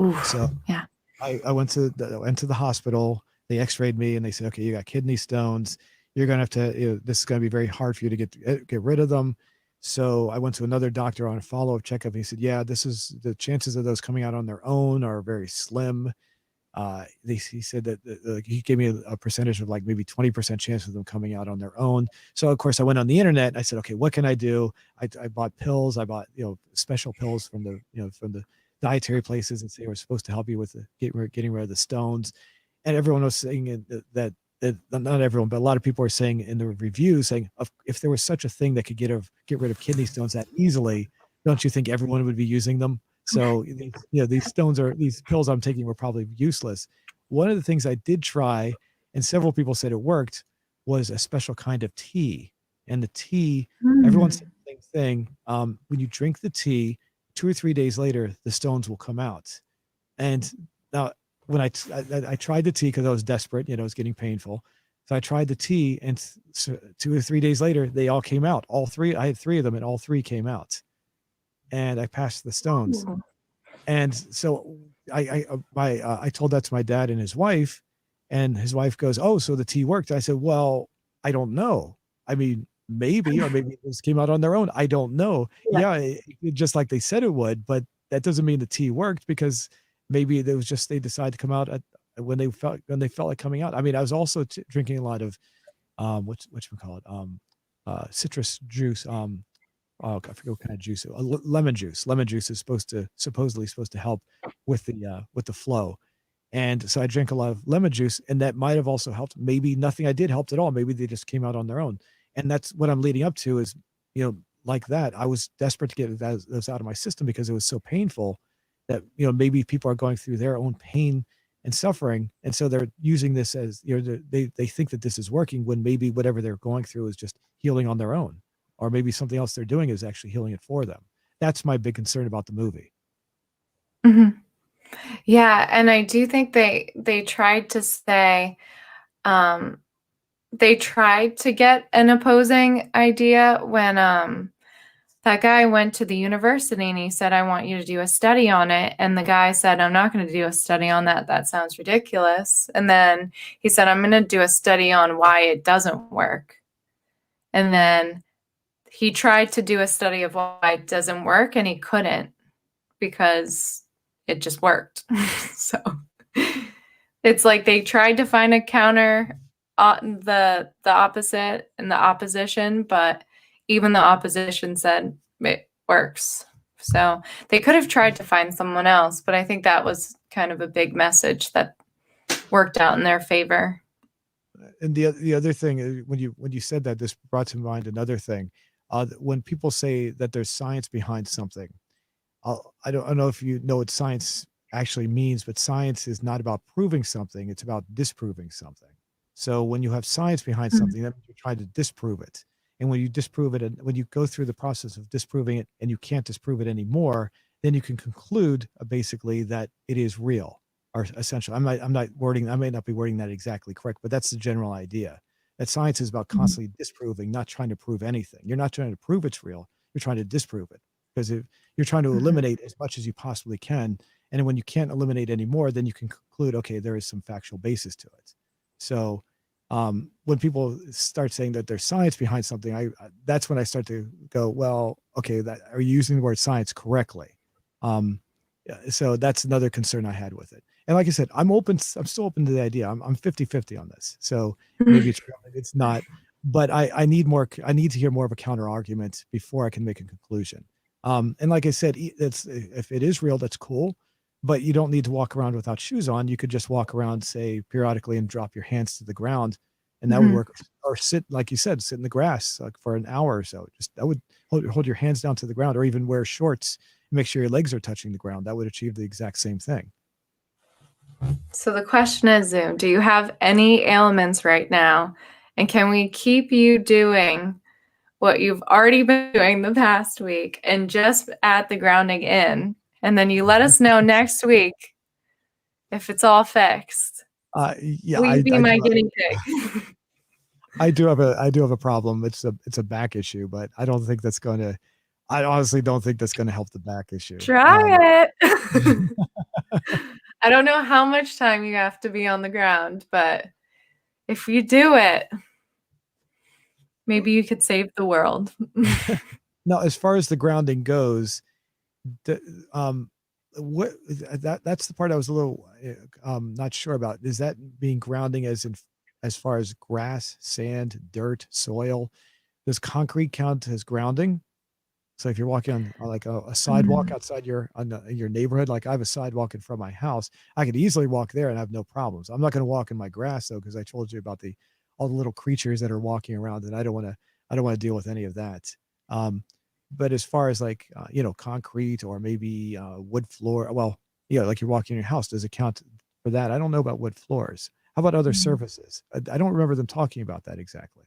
Oof. So Yeah. I went to the hospital. They X-rayed me and they said, okay, you got kidney stones. You're gonna have to. This is gonna be very hard for you to get rid of them. So I went to another doctor on a follow-up checkup. And he said, yeah, this is the chances of those coming out on their own are very slim. He said that he gave me a percentage of like maybe 20% chance of them coming out on their own. So of course I went on the internet and I said, okay, what can I do? I bought pills. I bought, special pills from the dietary places and say we're supposed to help you with getting rid of the stones. And everyone was saying that not everyone, but a lot of people are saying in the reviews saying if there was such a thing that could get rid of kidney stones that easily, don't you think everyone would be using them? So these pills I'm taking were probably useless. One of the things I did try, and several people said it worked, was a special kind of tea. And the tea, everyone Mm. said the same thing. When you drink the tea, 2 or 3 days later, the stones will come out. And now, when I tried the tea because I was desperate, it was getting painful. So I tried the tea, and 2 or 3 days later, they all came out. All three, I had three of them, and all three came out. And I passed the stones. Ooh. And so I told that to my dad and his wife, and his wife goes, "Oh, so the tea worked." I said, "Well, I don't know. I mean, maybe, or maybe this came out on their own. I don't know. Yeah. Yeah, just like they said it would, but that doesn't mean the tea worked because maybe it was just they decided to come out when they felt like coming out. I mean, I was also drinking a lot of what we call it citrus juice. I forget what kind of juice. Lemon juice. Lemon juice is supposedly supposed to help with the flow. And so I drank a lot of lemon juice, and that might have also helped. Maybe nothing I did helped at all. Maybe they just came out on their own. And that's what I'm leading up to is, like that. I was desperate to get those out of my system because it was so painful that, maybe people are going through their own pain and suffering. And so they're using this as, they think that this is working when maybe whatever they're going through is just healing on their own, or maybe something else they're doing is actually healing it for them. That's my big concern about the movie. Mhm. Yeah, and I do think they tried to say, um, they tried to get an opposing idea when that guy went to the university and he said, I want you to do a study on it. And the guy said, I'm not going to do a study on that. That sounds ridiculous. And then he said, I'm going to do a study on why it doesn't work. And then he tried to do a study of why it doesn't work and he couldn't because it just worked. So it's like they tried to find a counter, the opposite and the opposition, but even the opposition said it works. So they could have tried to find someone else, but I think that was kind of a big message that worked out in their favor. And the other thing when you said that, this brought to mind another thing. When people say that there's science behind something, I don't know if you know what science actually means, but science is not about proving something; it's about disproving something. So when you have science behind Mhm. something, that means you're trying to disprove it. And when you disprove it, and when you go through the process of disproving it, and you can't disprove it anymore, then you can conclude basically that it is real, or essentially. I may not be wording that exactly correct, but that's the general idea. That science is about Mhm. constantly disproving, not trying to prove anything. You're not trying to prove it's real. You're trying to disprove it because if you're trying to Mhm. eliminate as much as you possibly can. And when you can't eliminate anymore, then you can conclude, okay, there is some factual basis to it. So when people start saying that there's science behind something, that's when I start to go, well, okay, that are you using the word science correctly? Um, yeah, so that's another concern I had with it. And like I said, I'm still open to the idea. I'm 50-50 on this. So maybe it's real, maybe it's not. but I need more. I need to hear more of a counter argument before I can make a conclusion. And like I said, it's if it is real, that's cool. But you don't need to walk around without shoes on. You could just walk around, say, periodically, and drop your hands to the ground, and that would Mhm. work. Or sit, like you said, sit in the grass like for an hour or so. Just that would hold your hands down to the ground, or even wear shorts. Make sure your legs are touching the ground. That would achieve the exact same thing. So the question is, Zoom, do you have any ailments right now? And can we keep you doing what you've already been doing the past week and just add the grounding in? And then you let us know next week if it's all fixed. Yeah, Will you be my guinea pig? I do have a problem. It's a back issue, but I don't think that's going to. I honestly don't think that's going to help the back issue. Try it. I don't know how much time you have to be on the ground, but if you do it, maybe you could save the world. Now, as far as the grounding goes, the, what that's the part I was a little not sure about. Is that being grounding as far as grass, sand, dirt, soil? Does concrete count as grounding? So if you're walking on like a sidewalk Mm. outside your neighborhood, like I have a sidewalk in front of my house, I could easily walk there and have no problems. I'm not going to walk in my grass though, because I told you about the all the little creatures that are walking around, and I don't want to deal with any of that. Um, but as far as like concrete or maybe wood floor, well, like you're walking in your house, does it count for that? I don't know about wood floors. How about other surfaces? I don't remember them talking about that exactly.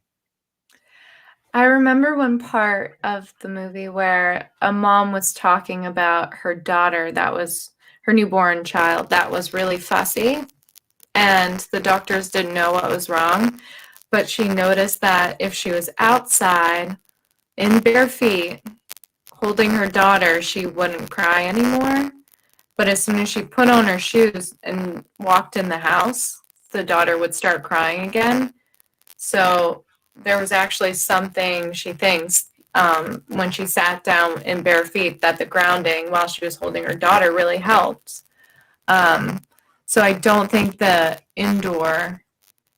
I remember one part of the movie where a mom was talking about her daughter that was her newborn child that was really fussy, and the doctors didn't know what was wrong, but she noticed that if she was outside in bare feet holding her daughter, she wouldn't cry anymore. But as soon as she put on her shoes and walked in the house, the daughter would start crying again. So there was actually something she thinks when she sat down in bare feet that the grounding while she was holding her daughter really helped. Um, so I don't think the indoor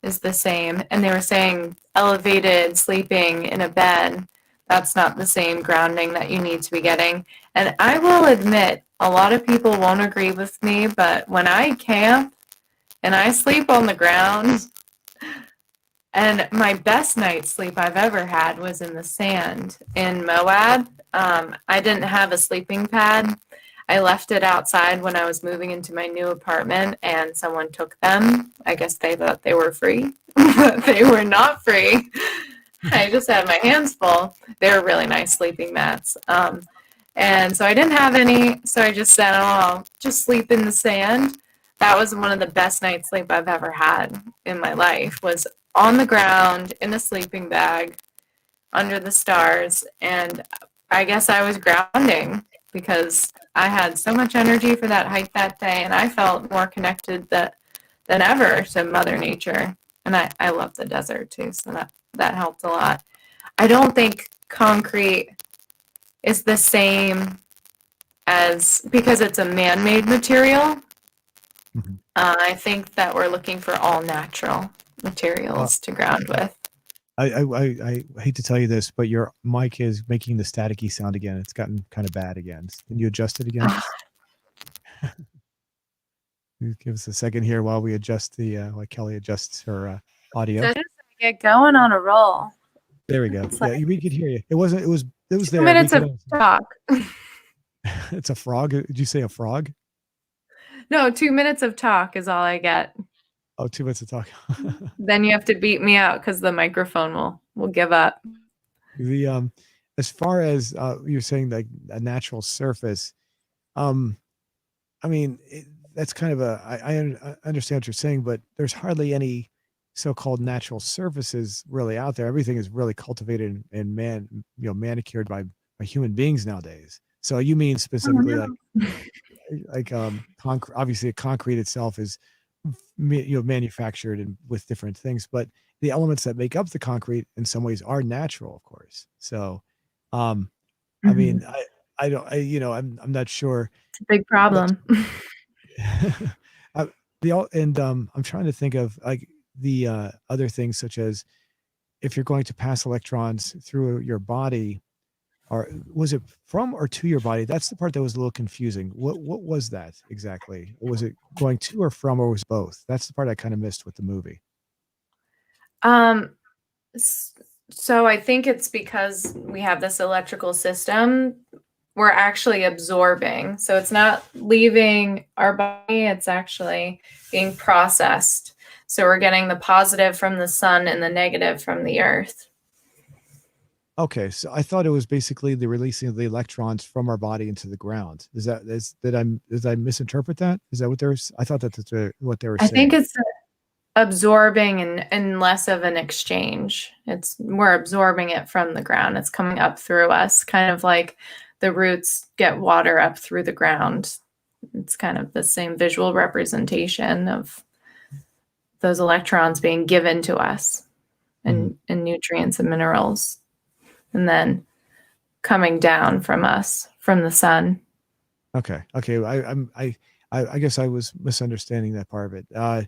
is the same. And they were saying elevated sleeping in a bed, that's not the same grounding that you need to be getting. And I will admit, a lot of people won't agree with me, but when I camp and I sleep on the ground, and my best night's sleep I've ever had was in the sand in Moab. I didn't have a sleeping pad. I left it outside when I was moving into my new apartment, and someone took them. I guess they thought they were free, but they were not free. I just had my hands full. They were really nice sleeping mats. And so I didn't have any, so I just said, oh, I'll just sleep in the sand. That was one of the best night's sleep I've ever had in my life, was on the ground in a sleeping bag under the stars. And I guess I was grounding because I had so much energy for that hike that day, and I felt more connected than ever to Mother Nature. And I love the desert too, so that helped a lot. I don't think concrete is the same as because it's a man-made material. Mhm. I think that we're looking for all natural Well, materials to ground with. I hate to tell you this, but your mic is making the staticky sound again. It's gotten kind of bad again. Can you adjust it again? Give us a second here while we adjust while Kelly adjusts her audio. Just get going on a roll. There we go. It's Yeah, like we could hear you. It was two there. We minutes could. of talk. It's a frog. Did you say a frog? No, 2 minutes of talk is all I get. Oh, 2 minutes to talk. Then you have to beat me out because the microphone will give up. The as far as you're saying like a natural surface, um, I mean that's kind of I understand what you're saying, but there's hardly any so-called natural surfaces really out there. Everything is really cultivated and manicured by human beings nowadays. So you mean Oh specifically no. like concrete? Obviously, concrete itself is manufactured and with different things, but the elements that make up the concrete in some ways are natural, of course. So, um, I Mhm. mean, I don't, I'm not sure. It's a big But problem. uh, I'm trying to think of like the other things such as if you're going to pass electrons through your body, or was it from or to your body? That's the part that was a little confusing. What was that exactly? Was it going to or from, or was both? That's the part I kind of missed with the movie. Um, so I think it's because we have this electrical system, we're actually absorbing. So it's not leaving our body, it's actually being processed. So we're getting the positive from the sun and the negative from the earth. Okay, so I thought it was basically the releasing of the electrons from our body into the ground. Did I misinterpret that? Is that what there's? I thought that's what they were I think saying. it's absorbing and less of an exchange. It's we're absorbing it from the ground. It's coming up through us, kind of like the roots get water up through the ground. It's kind of the same visual representation of those electrons being given to us Mhm. and nutrients and minerals, and then coming down from us from the sun. Okay, okay. I guess I was misunderstanding that part of it.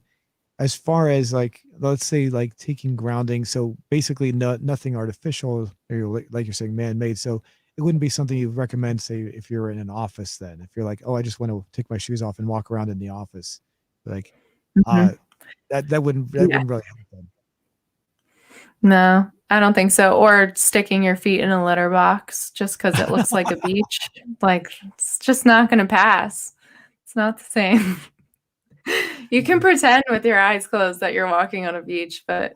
As far as like, let's say like taking grounding, so basically nothing artificial, like you're saying, man-made. So it wouldn't be something you recommend, say, if you're in an office. Then if you're like, oh, I just want to take my shoes off and walk around in the office, like, uh, Mhm. that Yeah. wouldn't really help them. No, I don't think so. Or sticking your feet in a litter box just because it looks like a beach. Like, it's just not going to pass. It's not the same. You can pretend with your eyes closed that you're walking on a beach, but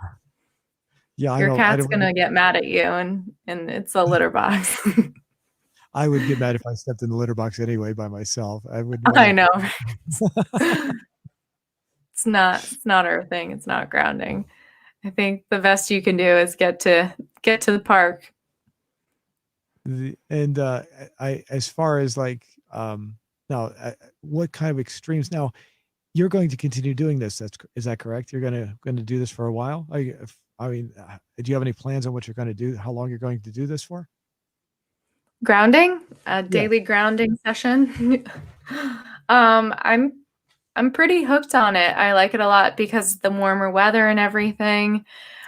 Yeah, I your know. I cat's don't. going to get mad at you and it's a litter box. I would get mad if I stepped in the litter box anyway by myself. I wouldn't want I to. know. It's not earthing, it's not grounding. I think the best you can do is get to the park. And I, as far as like, now, what kind of extremes? Now, you're going to continue doing this. Is that correct? You're going to do this for a while. I mean, do you have any plans on what you're going to do? How long you're going to do this for? Grounding, a Yeah. daily grounding session. I'm pretty hooked on it. I like it a lot because the warmer weather and everything.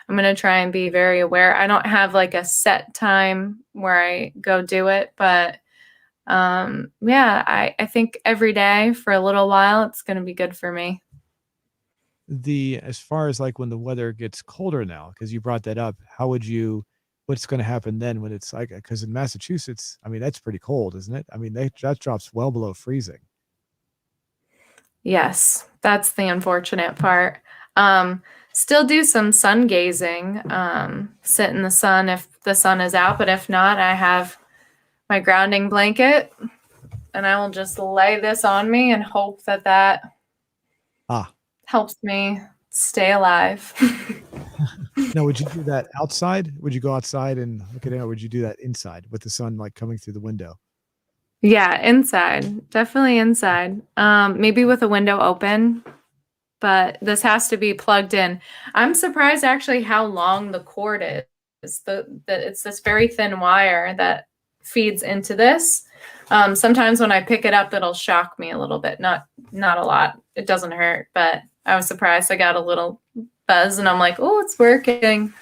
I'm gonna try and be very aware. I don't have like a set time where I go do it, but yeah, I think every day for a little while it's gonna be good for me. The As far as like when the weather gets colder now, because you brought that up, how would you? What's going to happen then when it's like? Because in Massachusetts, I mean, that's pretty cold, isn't it? I mean, that drops well below freezing. Yes, that's the unfortunate part. Still do some sun gazing, sit in the sun if the sun is out, but if not, I have my grounding blanket and I will just lay this on me and hope that that Ah, helps me stay alive. now, would you do that outside? Would you go outside and look at it, or would you do that inside with the sun like coming through the window? Yeah, inside. Definitely inside. Maybe with a window open, but this has to be plugged in. I'm surprised actually how long the cord is. It's this very thin wire that feeds into this. Sometimes when I pick it up, it'll shock me a little bit. Not a lot. It doesn't hurt, but I was surprised. I got a little buzz, and I'm like, oh, it's working.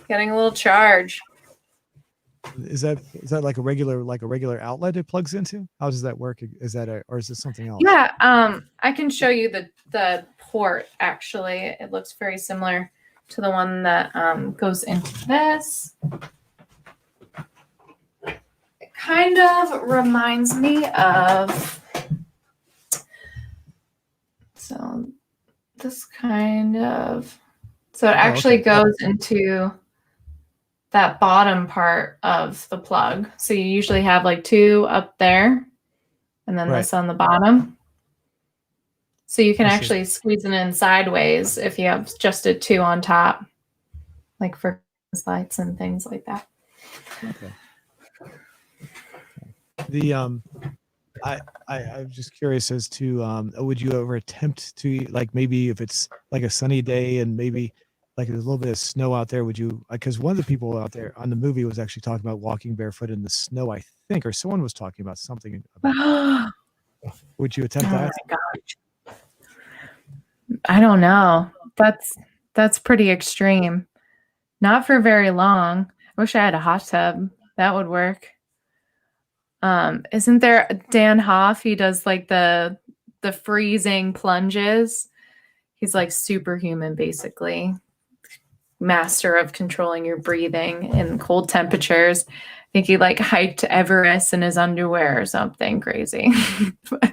Getting a little charge. Is that like a regular outlet it plugs into? How does that work? Is that or is it something else? Yeah, I can show you the port actually. It looks very similar to the one that goes into this. It kind of reminds me of so this kind of so it Oh, actually okay. goes into that bottom part of the plug. So you usually have like two up there and then Right. this on the bottom. So you can I see. actually squeeze it in sideways if you have just a two on top, like for lights and things like that. Okay. The I, I'm just curious as to would you ever attempt to, like, maybe if it's like a sunny day and maybe like there's a little bit of snow out there, would you, because one of the people out there on the movie was actually talking about walking barefoot in the snow, I think, or someone was talking about something about that. Oh Would you attempt my that? god. I don't know. That's pretty extreme. Not for very long. I wish I had a hot tub. That would work. Isn't there Dan Hoff? He does like the freezing plunges. He's like superhuman, basically. Master of controlling your breathing in cold temperatures. I think he like hiked Everest in his underwear or something crazy. But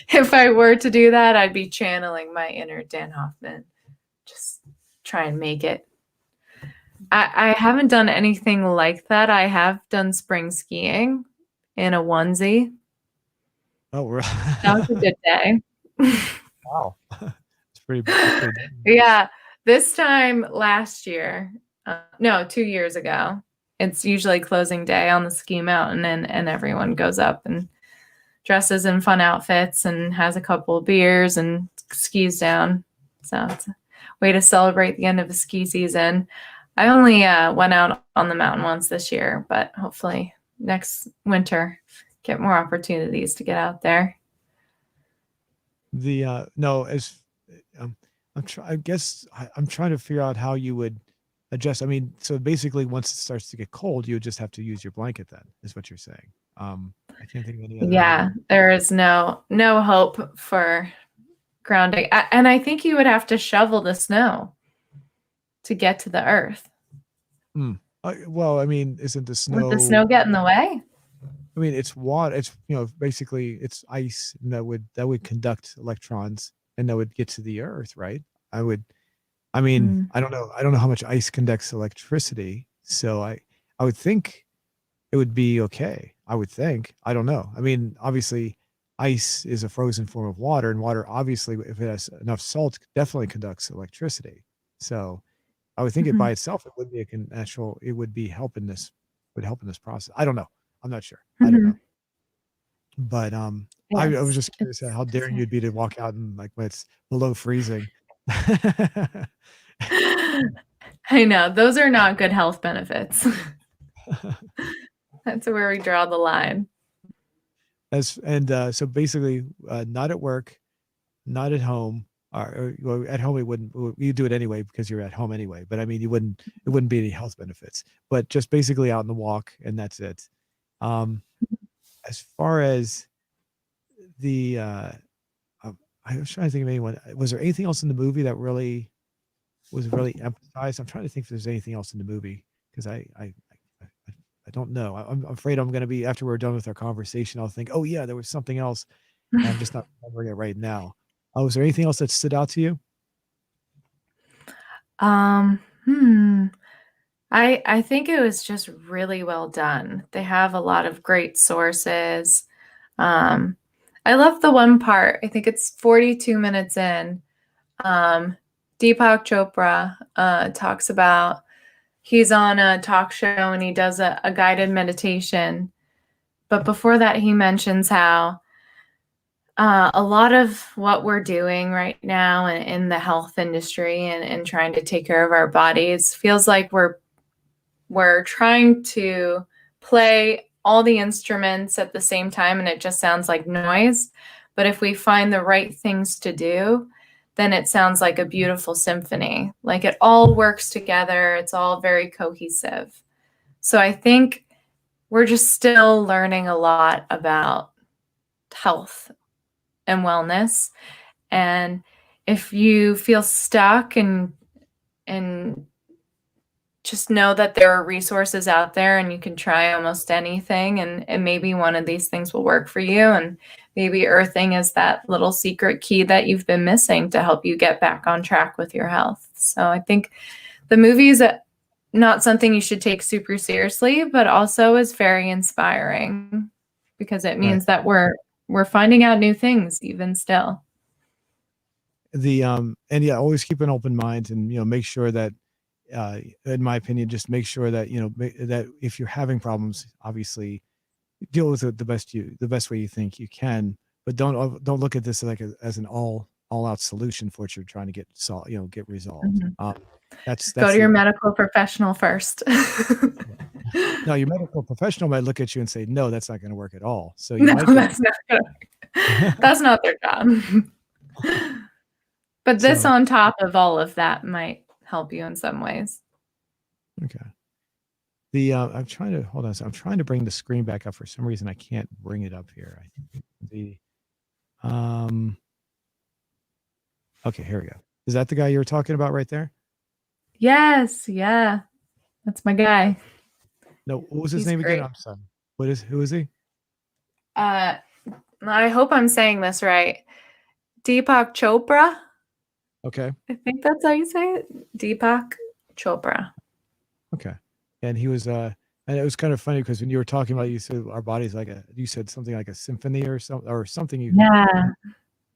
if I were to do that, I'd be channeling my inner Dan Hoffman. Just try and make it. I haven't done anything like that. I have done spring skiing in a onesie. Oh, That was a good day. wow. That's pretty Yeah, this time last year, no, 2 years ago, it's usually closing day on the ski mountain, and everyone goes up and dresses in fun outfits and has a couple of beers and skis down. So it's a way to celebrate the end of the ski season. I only went out on the mountain once this year, but hopefully next winter get more opportunities to get out there. the no, as um, I guess I'm trying to figure out how you would adjust. I mean, so basically, once it starts to get cold, you would just have to use your blanket. Then is what you're saying. I can't think of any other way to. Yeah, there is no hope for grounding. And I think you would have to shovel the snow to get to the earth. Hmm. Well, I mean, isn't the Would the snow? snow get in the way? I mean, it's water. It's basically it's ice and that would conduct electrons and that would get to the earth, right? I would. I mean, Mm. I don't know. I don't know how much ice conducts electricity, so I would think it would be okay. I would think. I don't know. I mean, obviously, ice is a frozen form of water, and water, obviously, if it has enough salt, definitely conducts electricity. So I would think it by Mhm. itself, it would be a natural. It would be helping this. Would help in this process. I don't know. I'm not sure. I don't know. Mhm. But I was Yes, just curious how it's daring you'd be to walk out and like when it's below freezing. I know, those are not good health benefits. That's where we draw the line. So basically, not at work, not at home, or well, at home you do it anyway because you're at home anyway. But I mean, it wouldn't be any health benefits. But just basically out in the walk, and that's it. Um, as far as the I was trying to think of anyone. Was there anything else in the movie that really was really emphasized? I'm trying to think if there's anything else in the movie because I I don't know. I'm afraid I'm going to be after we're done with our conversation. I'll think, oh yeah, there was something else, and I'm just not remembering it right now. Oh, was there anything else that stood out to you? Hmm. I think it was just really well done. They have a lot of great sources. Um, I love the one part. I think it's 42 minutes in. Um, Deepak Chopra talks about he's on a talk show and he does a guided meditation. But before that, he mentions how a lot of what we're doing right now in the health industry and trying to take care of our bodies feels like we're trying to play all the instruments at the same time and it just sounds like noise. But if we find the right things to do, then it sounds like a beautiful symphony. Like it all works together, it's all very cohesive. So I think we're just still learning a lot about health and wellness. And if you feel stuck and just know that there are resources out there and you can try almost anything and maybe one of these things will work for you and maybe earthing is that little secret key that you've been missing to help you get back on track with your health. So I think the movie is not something you should take super seriously, but also is very inspiring because it Right. means that we're finding out new things even still. The and yeah, always keep an open mind and make sure that in my opinion, just make sure that that if you're having problems, obviously deal with it the best way you think you can, but don't look at this like as an all out solution for what you're trying to get resolved. Mhm. Go That's to your the medical professional first. no, your medical professional might look at you and say, no, that's not going to work at all. So you No, might get that's not their job. But this so on top of all of that might help you in some ways. Okay. I'm trying to hold on. So I'm trying to bring the screen back up. For some reason, I can't bring it up here. The um. Okay, here we go. Is that the guy you were talking about right there? Yes, yeah. That's my guy. No, what was his He's name again? great. I'm sorry. Who is he? Uh, I hope I'm saying this right. Deepak Chopra. Okay. I think that's how you say it. Deepak Chopra. Okay. And he was and it was kind of funny because when you were talking about, you said our body's like you said something like a symphony or something. Yeah.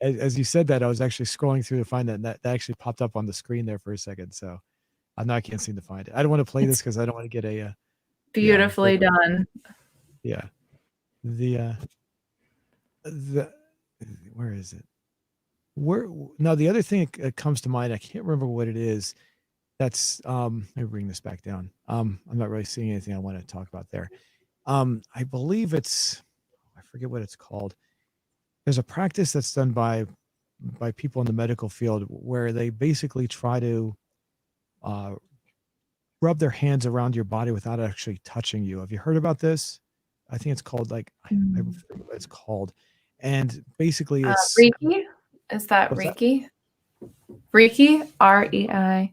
As you said that, I was actually scrolling through to find that, and that actually popped up on the screen there for a second. So I know I can't seem to find it. I don't want to play this It's because I don't want to get yeah, but beautifully done. yeah, the the where is it? Where now the other thing that comes to mind, I can't remember what it is. That's let me bring this back down. I'm not really seeing anything I want to talk about there. I believe I forget what it's called. There's a practice that's done by people in the medical field where they basically try to uh, rub their hands around your body without actually touching you. Have you heard about this? I think it's called I Mm. forget what it's called, and basically it's Reiki? Is that what's that? Reiki? Reiki? REI.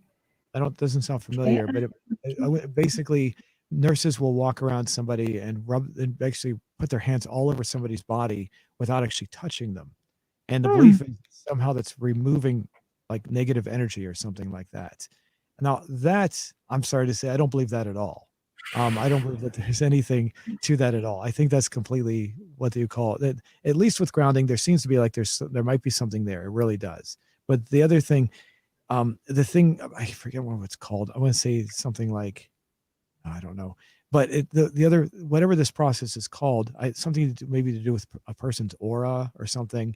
I don't doesn't sound Yeah. familiar, but basically nurses will walk around somebody and rub and actually put their hands all over somebody's body without actually touching them. And the Hmm. belief is somehow that's removing like negative energy or something like that. Now that I'm sorry to say, I don't believe that at all. I don't believe that there's anything to that at all. I think that's completely what do you call it? At least with grounding, there seems to be like there might be something there. It really does. But the other thing, the thing I forget what it's called. I want to say something like I don't know, but the other whatever this process is called, something maybe to do with a person's aura or something,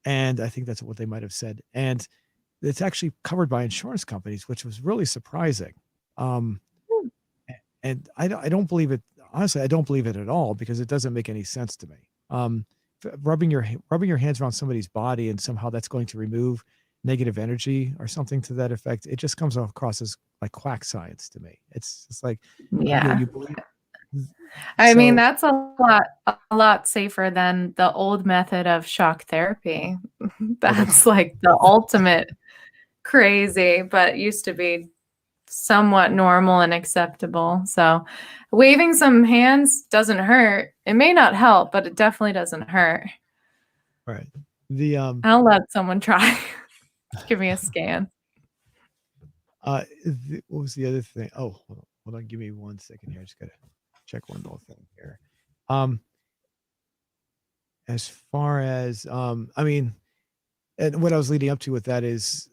and I think that's what they might have said. And it's actually covered by insurance companies, which was really surprising. Um, and I don't believe it. Honestly, I don't believe it at all because it doesn't make any sense to me. Rubbing your hands around somebody's body and somehow that's going to remove negative energy or something to that effect. It just comes across as like quack science to me. It's just like Yeah. you believe I mean, so that's a lot safer than the old method of shock therapy. well that's That's like the ultimate crazy, but used to be somewhat normal and acceptable. So, waving some hands doesn't hurt. It may not help, but it definitely doesn't hurt. right. The I'll let someone try. Give me a scan. what was the other thing? Oh, hold on, give me 1 second here. I just gotta check one little thing here. Um, as far as I mean, and what I was leading up to with that is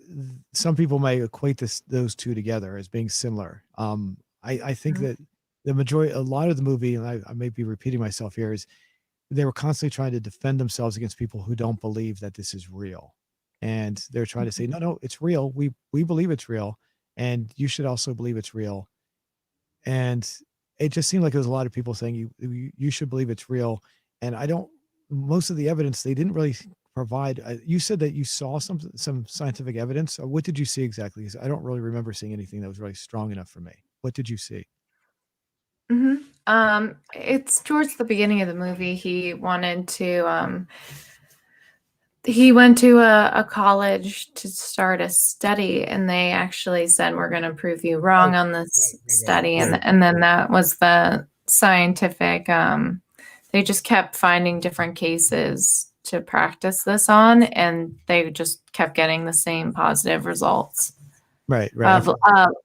some people might equate those two together as being similar. I think Mhm. that a lot of the movie, and I may be repeating myself here, is they were constantly trying to defend themselves against people who don't believe that this is real, and they're trying to say, no, no, it's real. We believe it's real, and you should also believe it's real. And it just seemed like there was a lot of people saying you should believe it's real, and I don't. Most of the evidence they didn't really provide. You said that you saw some scientific evidence. What did you see exactly? 'Cause I don't really remember seeing anything that was really strong enough for me. What did you see? Mhm. It's towards the beginning of the movie. He went to a college to start a study, and they actually said, "We're going to prove you wrong Oh, on right, this right, right. study," Yeah, and then that was the scientific. They just kept finding different cases to practice this on, and they just kept getting the same positive results. right, right. Of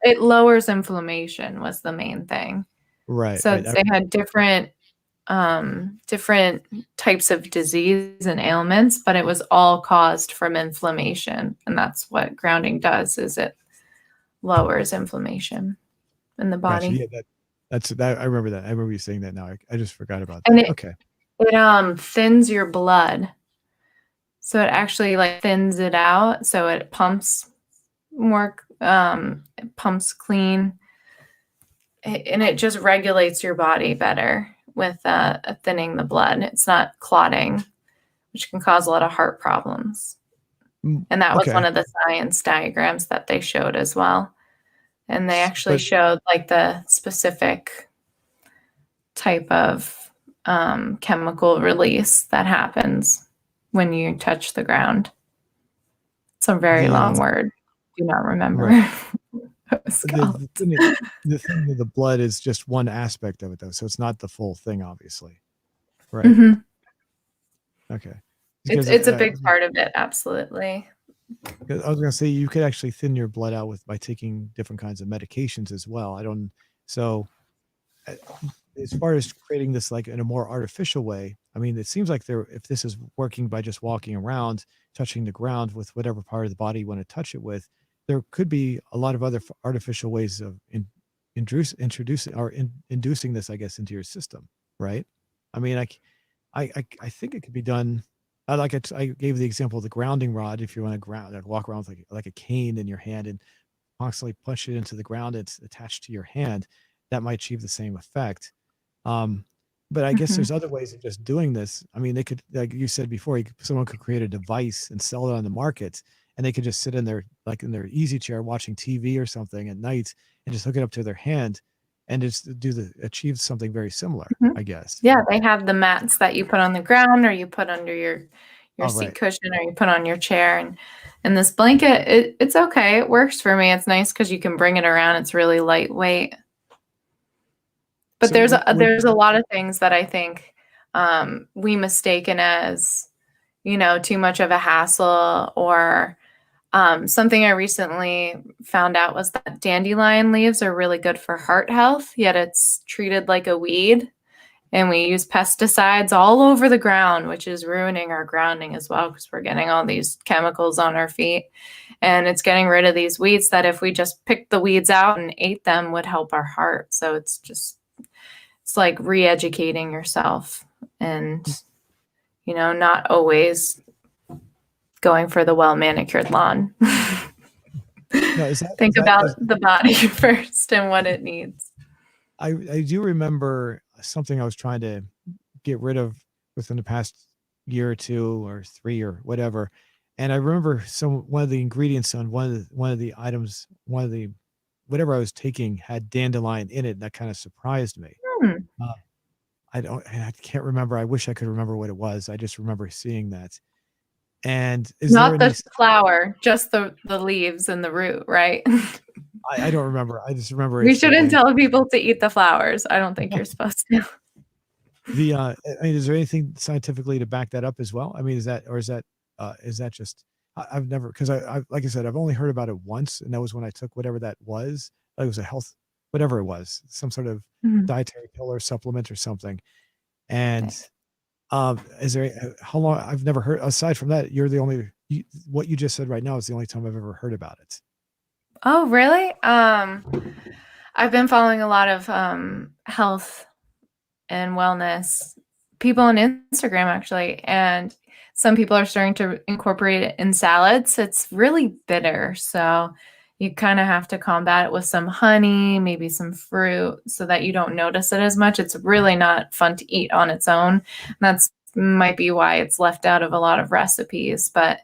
it lowers inflammation was the main thing. Right, So right. they had different types of disease and ailments, but it was all caused from inflammation, and that's what grounding does is it lowers inflammation in the Gotcha. body. Yeah, that's that. I remember that. I remember you saying that now. I just forgot about And that. it Okay. thins your blood. So it actually like thins it out so it pumps more it pumps clean and it just regulates your body better with thinning the blood. It's not clotting, which can cause a lot of heart problems. Mm, And that was one okay. of the science diagrams that they showed as well. and they actually But showed like the specific type of chemical release that happens when you touch the ground. It's a very the long word. Do not remember right what it's the called. the thing, the thing with the blood is just one aspect of it though, so it's not the full thing, obviously, right? Mm-hmm. Okay, It's because it's a big part of it, absolutely. I was gonna say you could actually thin your blood out with by taking different kinds of medications as well. I don't so uh, as far as creating this like in a more artificial way, I mean, it seems like there if this is working by just walking around, touching the ground with whatever part of the body you want to touch it with, there could be a lot of other artificial ways of introducing or inducing this, I guess, into your system, right? I mean, I think it could be done. I gave the example of the grounding rod. If you want to ground, like walk around with like a cane in your hand and constantly push it into the ground, it's attached to your hand. That might achieve the same effect. Um, but I guess Mm-hmm. there's other ways of just doing this. I mean, they could, like you said before, someone could create a device and sell it on the market, and they could just sit in their like in their easy chair watching TV or something at night and just hook it up to their hand and just achieve something very similar, Mhm. I guess. Yeah, they have the mats that you put on the ground or you put under your All seat right. cushion or you put on your chair and this blanket it's okay. It works for me. It's nice because you can bring it around. It's really lightweight. But So there's a lot of things that I think we mistaken as, too much of a hassle or something I recently found out was that dandelion leaves are really good for heart health, yet it's treated like a weed. And we use pesticides all over the ground, which is ruining our grounding as well because we're getting all these chemicals on our feet. And it's getting rid of these weeds that if we just picked the weeds out and ate them would help our heart. So it's like re-educating yourself and, not always going for the well manicured lawn. no, is Think that about is the body first and what it needs. I do remember something I was trying to get rid of within the past year or two or three or whatever. And I remember one of the ingredients on one of the items, one of the whatever I was taking had dandelion in it. And that kind of surprised me. Hmm. Uh, I can't remember. I wish I could remember what it was. I just remember seeing that. And is there Not any? the flower, just the leaves and the root, right? I don't remember. I just remember it We said shouldn't dandelion. tell people to eat the flowers. I don't think you're supposed to. I mean, is there anything scientifically to back that up as well? I mean, is that just I've never because I like I said I've only heard about it once, and that was when I took whatever that was. It was a health, whatever it was, some sort of Mhm. dietary pill or supplement or something. And Nice. is there how long? I've never heard. Aside from that, you're the only what you just said right now is the only time I've ever heard about it. Oh, really? I've been following a lot of health and wellness people on Instagram actually, and some people are starting to incorporate it in salads. It's really bitter, so you kind of have to combat it with some honey, maybe some fruit, so that you don't notice it as much. It's really not fun to eat on its own. That's might be why it's left out of a lot of recipes, but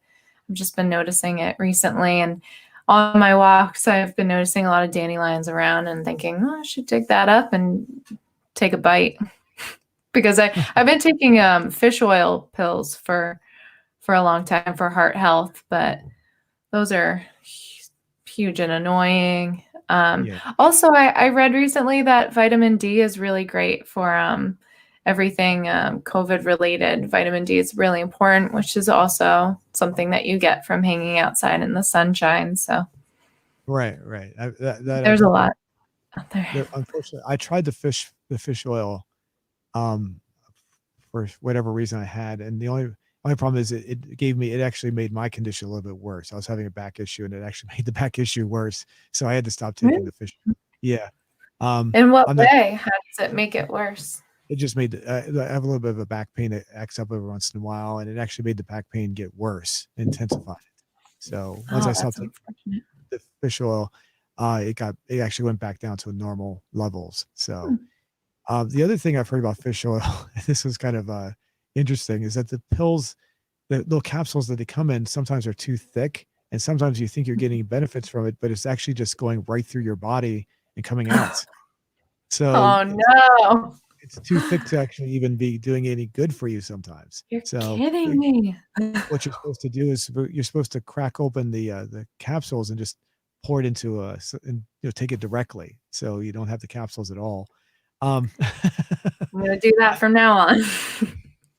I've just been noticing it recently and on my walks, I've been noticing a lot of dandelions around and thinking, oh, I should dig that up and take a bite because I've been taking fish oil pills for a long time for heart health, but those are huge and annoying. Yeah. Also, I read recently that vitamin D is really great for everything COVID related. Vitamin D is really important, which is also something that you get from hanging outside in the sunshine. So Right. Right. That there's I've a lot out there. unfortunately I tried the fish oil um for whatever reason I had. And the only problem is it actually made my condition a little bit worse. I was having a back issue and it actually made the back issue worse. So I had to stop taking Really? the fish. Yeah. In what I'm not, way? How does it make it worse? it just made, I have a little bit of a back pain that acts up every once in a while. And it actually made the back pain get worse, intensified it. So once Oh, I stopped that's taking unfortunate. the fish oil, it actually went back down to normal levels. Hmm. So, the other thing I've heard about fish oil, and this was kind of interesting, is that the pills, the little capsules that they come in, sometimes are too thick, and sometimes you think you're getting benefits from it, but it's actually just going right through your body and coming out. So Oh no. it's too thick to actually even be doing any good for you sometimes. You're So kidding me. what you're supposed to do is you're supposed to crack open the capsules and just pour it into and take it directly, so you don't have the capsules at all. Um, I'm gonna do that from now on.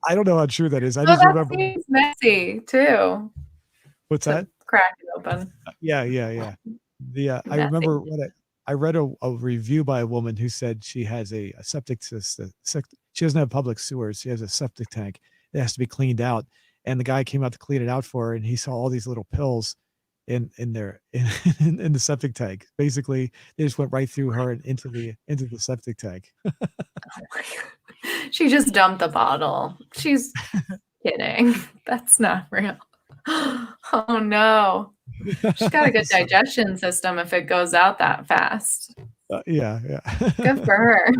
I don't know how true that is. I Oh, just that remember seems messy too what's to that? crack it open. Yeah. I Messy. remember I read a review by a woman who said she has a septic system. She doesn't have public sewers. She has a septic tank that has to be cleaned out. And the guy came out to clean it out for her, and he saw all these little pills in there in the septic tank. Basically, they just went right through her and into the septic tank. She just dumped the bottle. She's kidding. That's not real. Oh no. She's got a good So, digestion system if it goes out that fast. yeah. Good for her.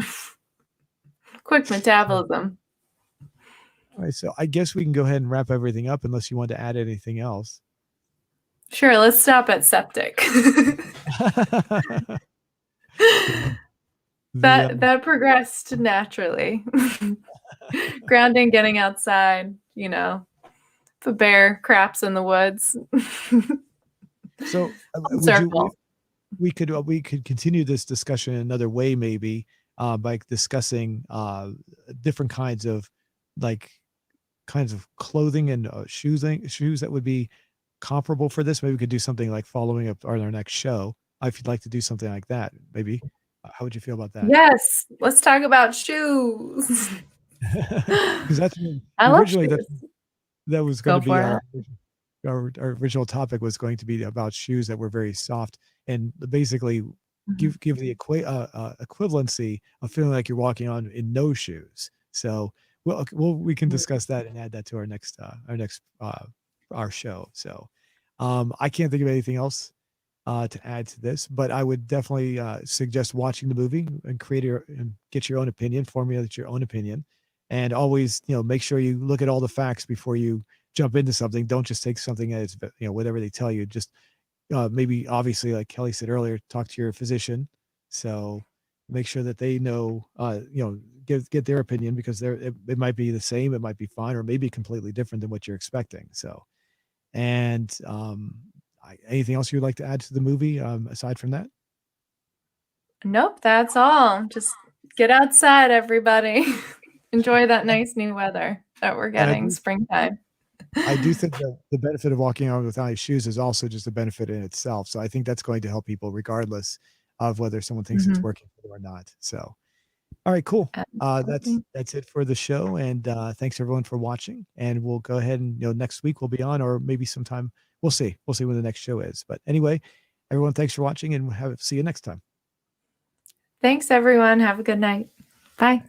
Quick metabolism. All right, so I guess we can go ahead and wrap everything up unless you want to add anything else. Sure, let's stop at septic. Yeah. The That progressed naturally. Grounding, getting outside, if a bear craps in the woods. So Full would you circle. we could continue this discussion in another way, maybe by discussing different kinds of like clothing and shoes that would be comparable for this. Maybe we could do something like following up on our next show. If you'd like to do something like that, maybe. How would you feel about that? Yes, let's talk about shoes. Because that's I love originally shoes. that was going Go to be for it. our original topic was going to be about shoes that were very soft and basically Mhm. give the equivalency of feeling like you're walking on in no shoes. So we can discuss that and add that to our show. So I can't think of anything else to add to this, but I would definitely suggest watching the movie and get your own opinion, formulate your own opinion, and always make sure you look at all the facts before you jump into something. Don't just take something as whatever they tell you. Just maybe obviously, like Kelly said earlier, talk to your physician. So make sure that they know, get their opinion because it might be the same, it might be fine, or maybe completely different than what you're expecting. So, and anything else you'd like to add to the movie aside from that? Nope, that's all. Just get outside, everybody. Enjoy that nice new weather that we're And getting, springtime. I do think that the benefit of walking around without any shoes is also just a benefit in itself. So I think that's going to help people regardless of whether someone thinks it's Mhm. working for them or not. So, all right, cool. Absolutely. That's it for the show, and thanks everyone for watching. And we'll go ahead and next week we'll be on, or maybe sometime we'll see when the next show is. But anyway, everyone, thanks for watching, and see you next time. Thanks, everyone. Have a good night. Bye.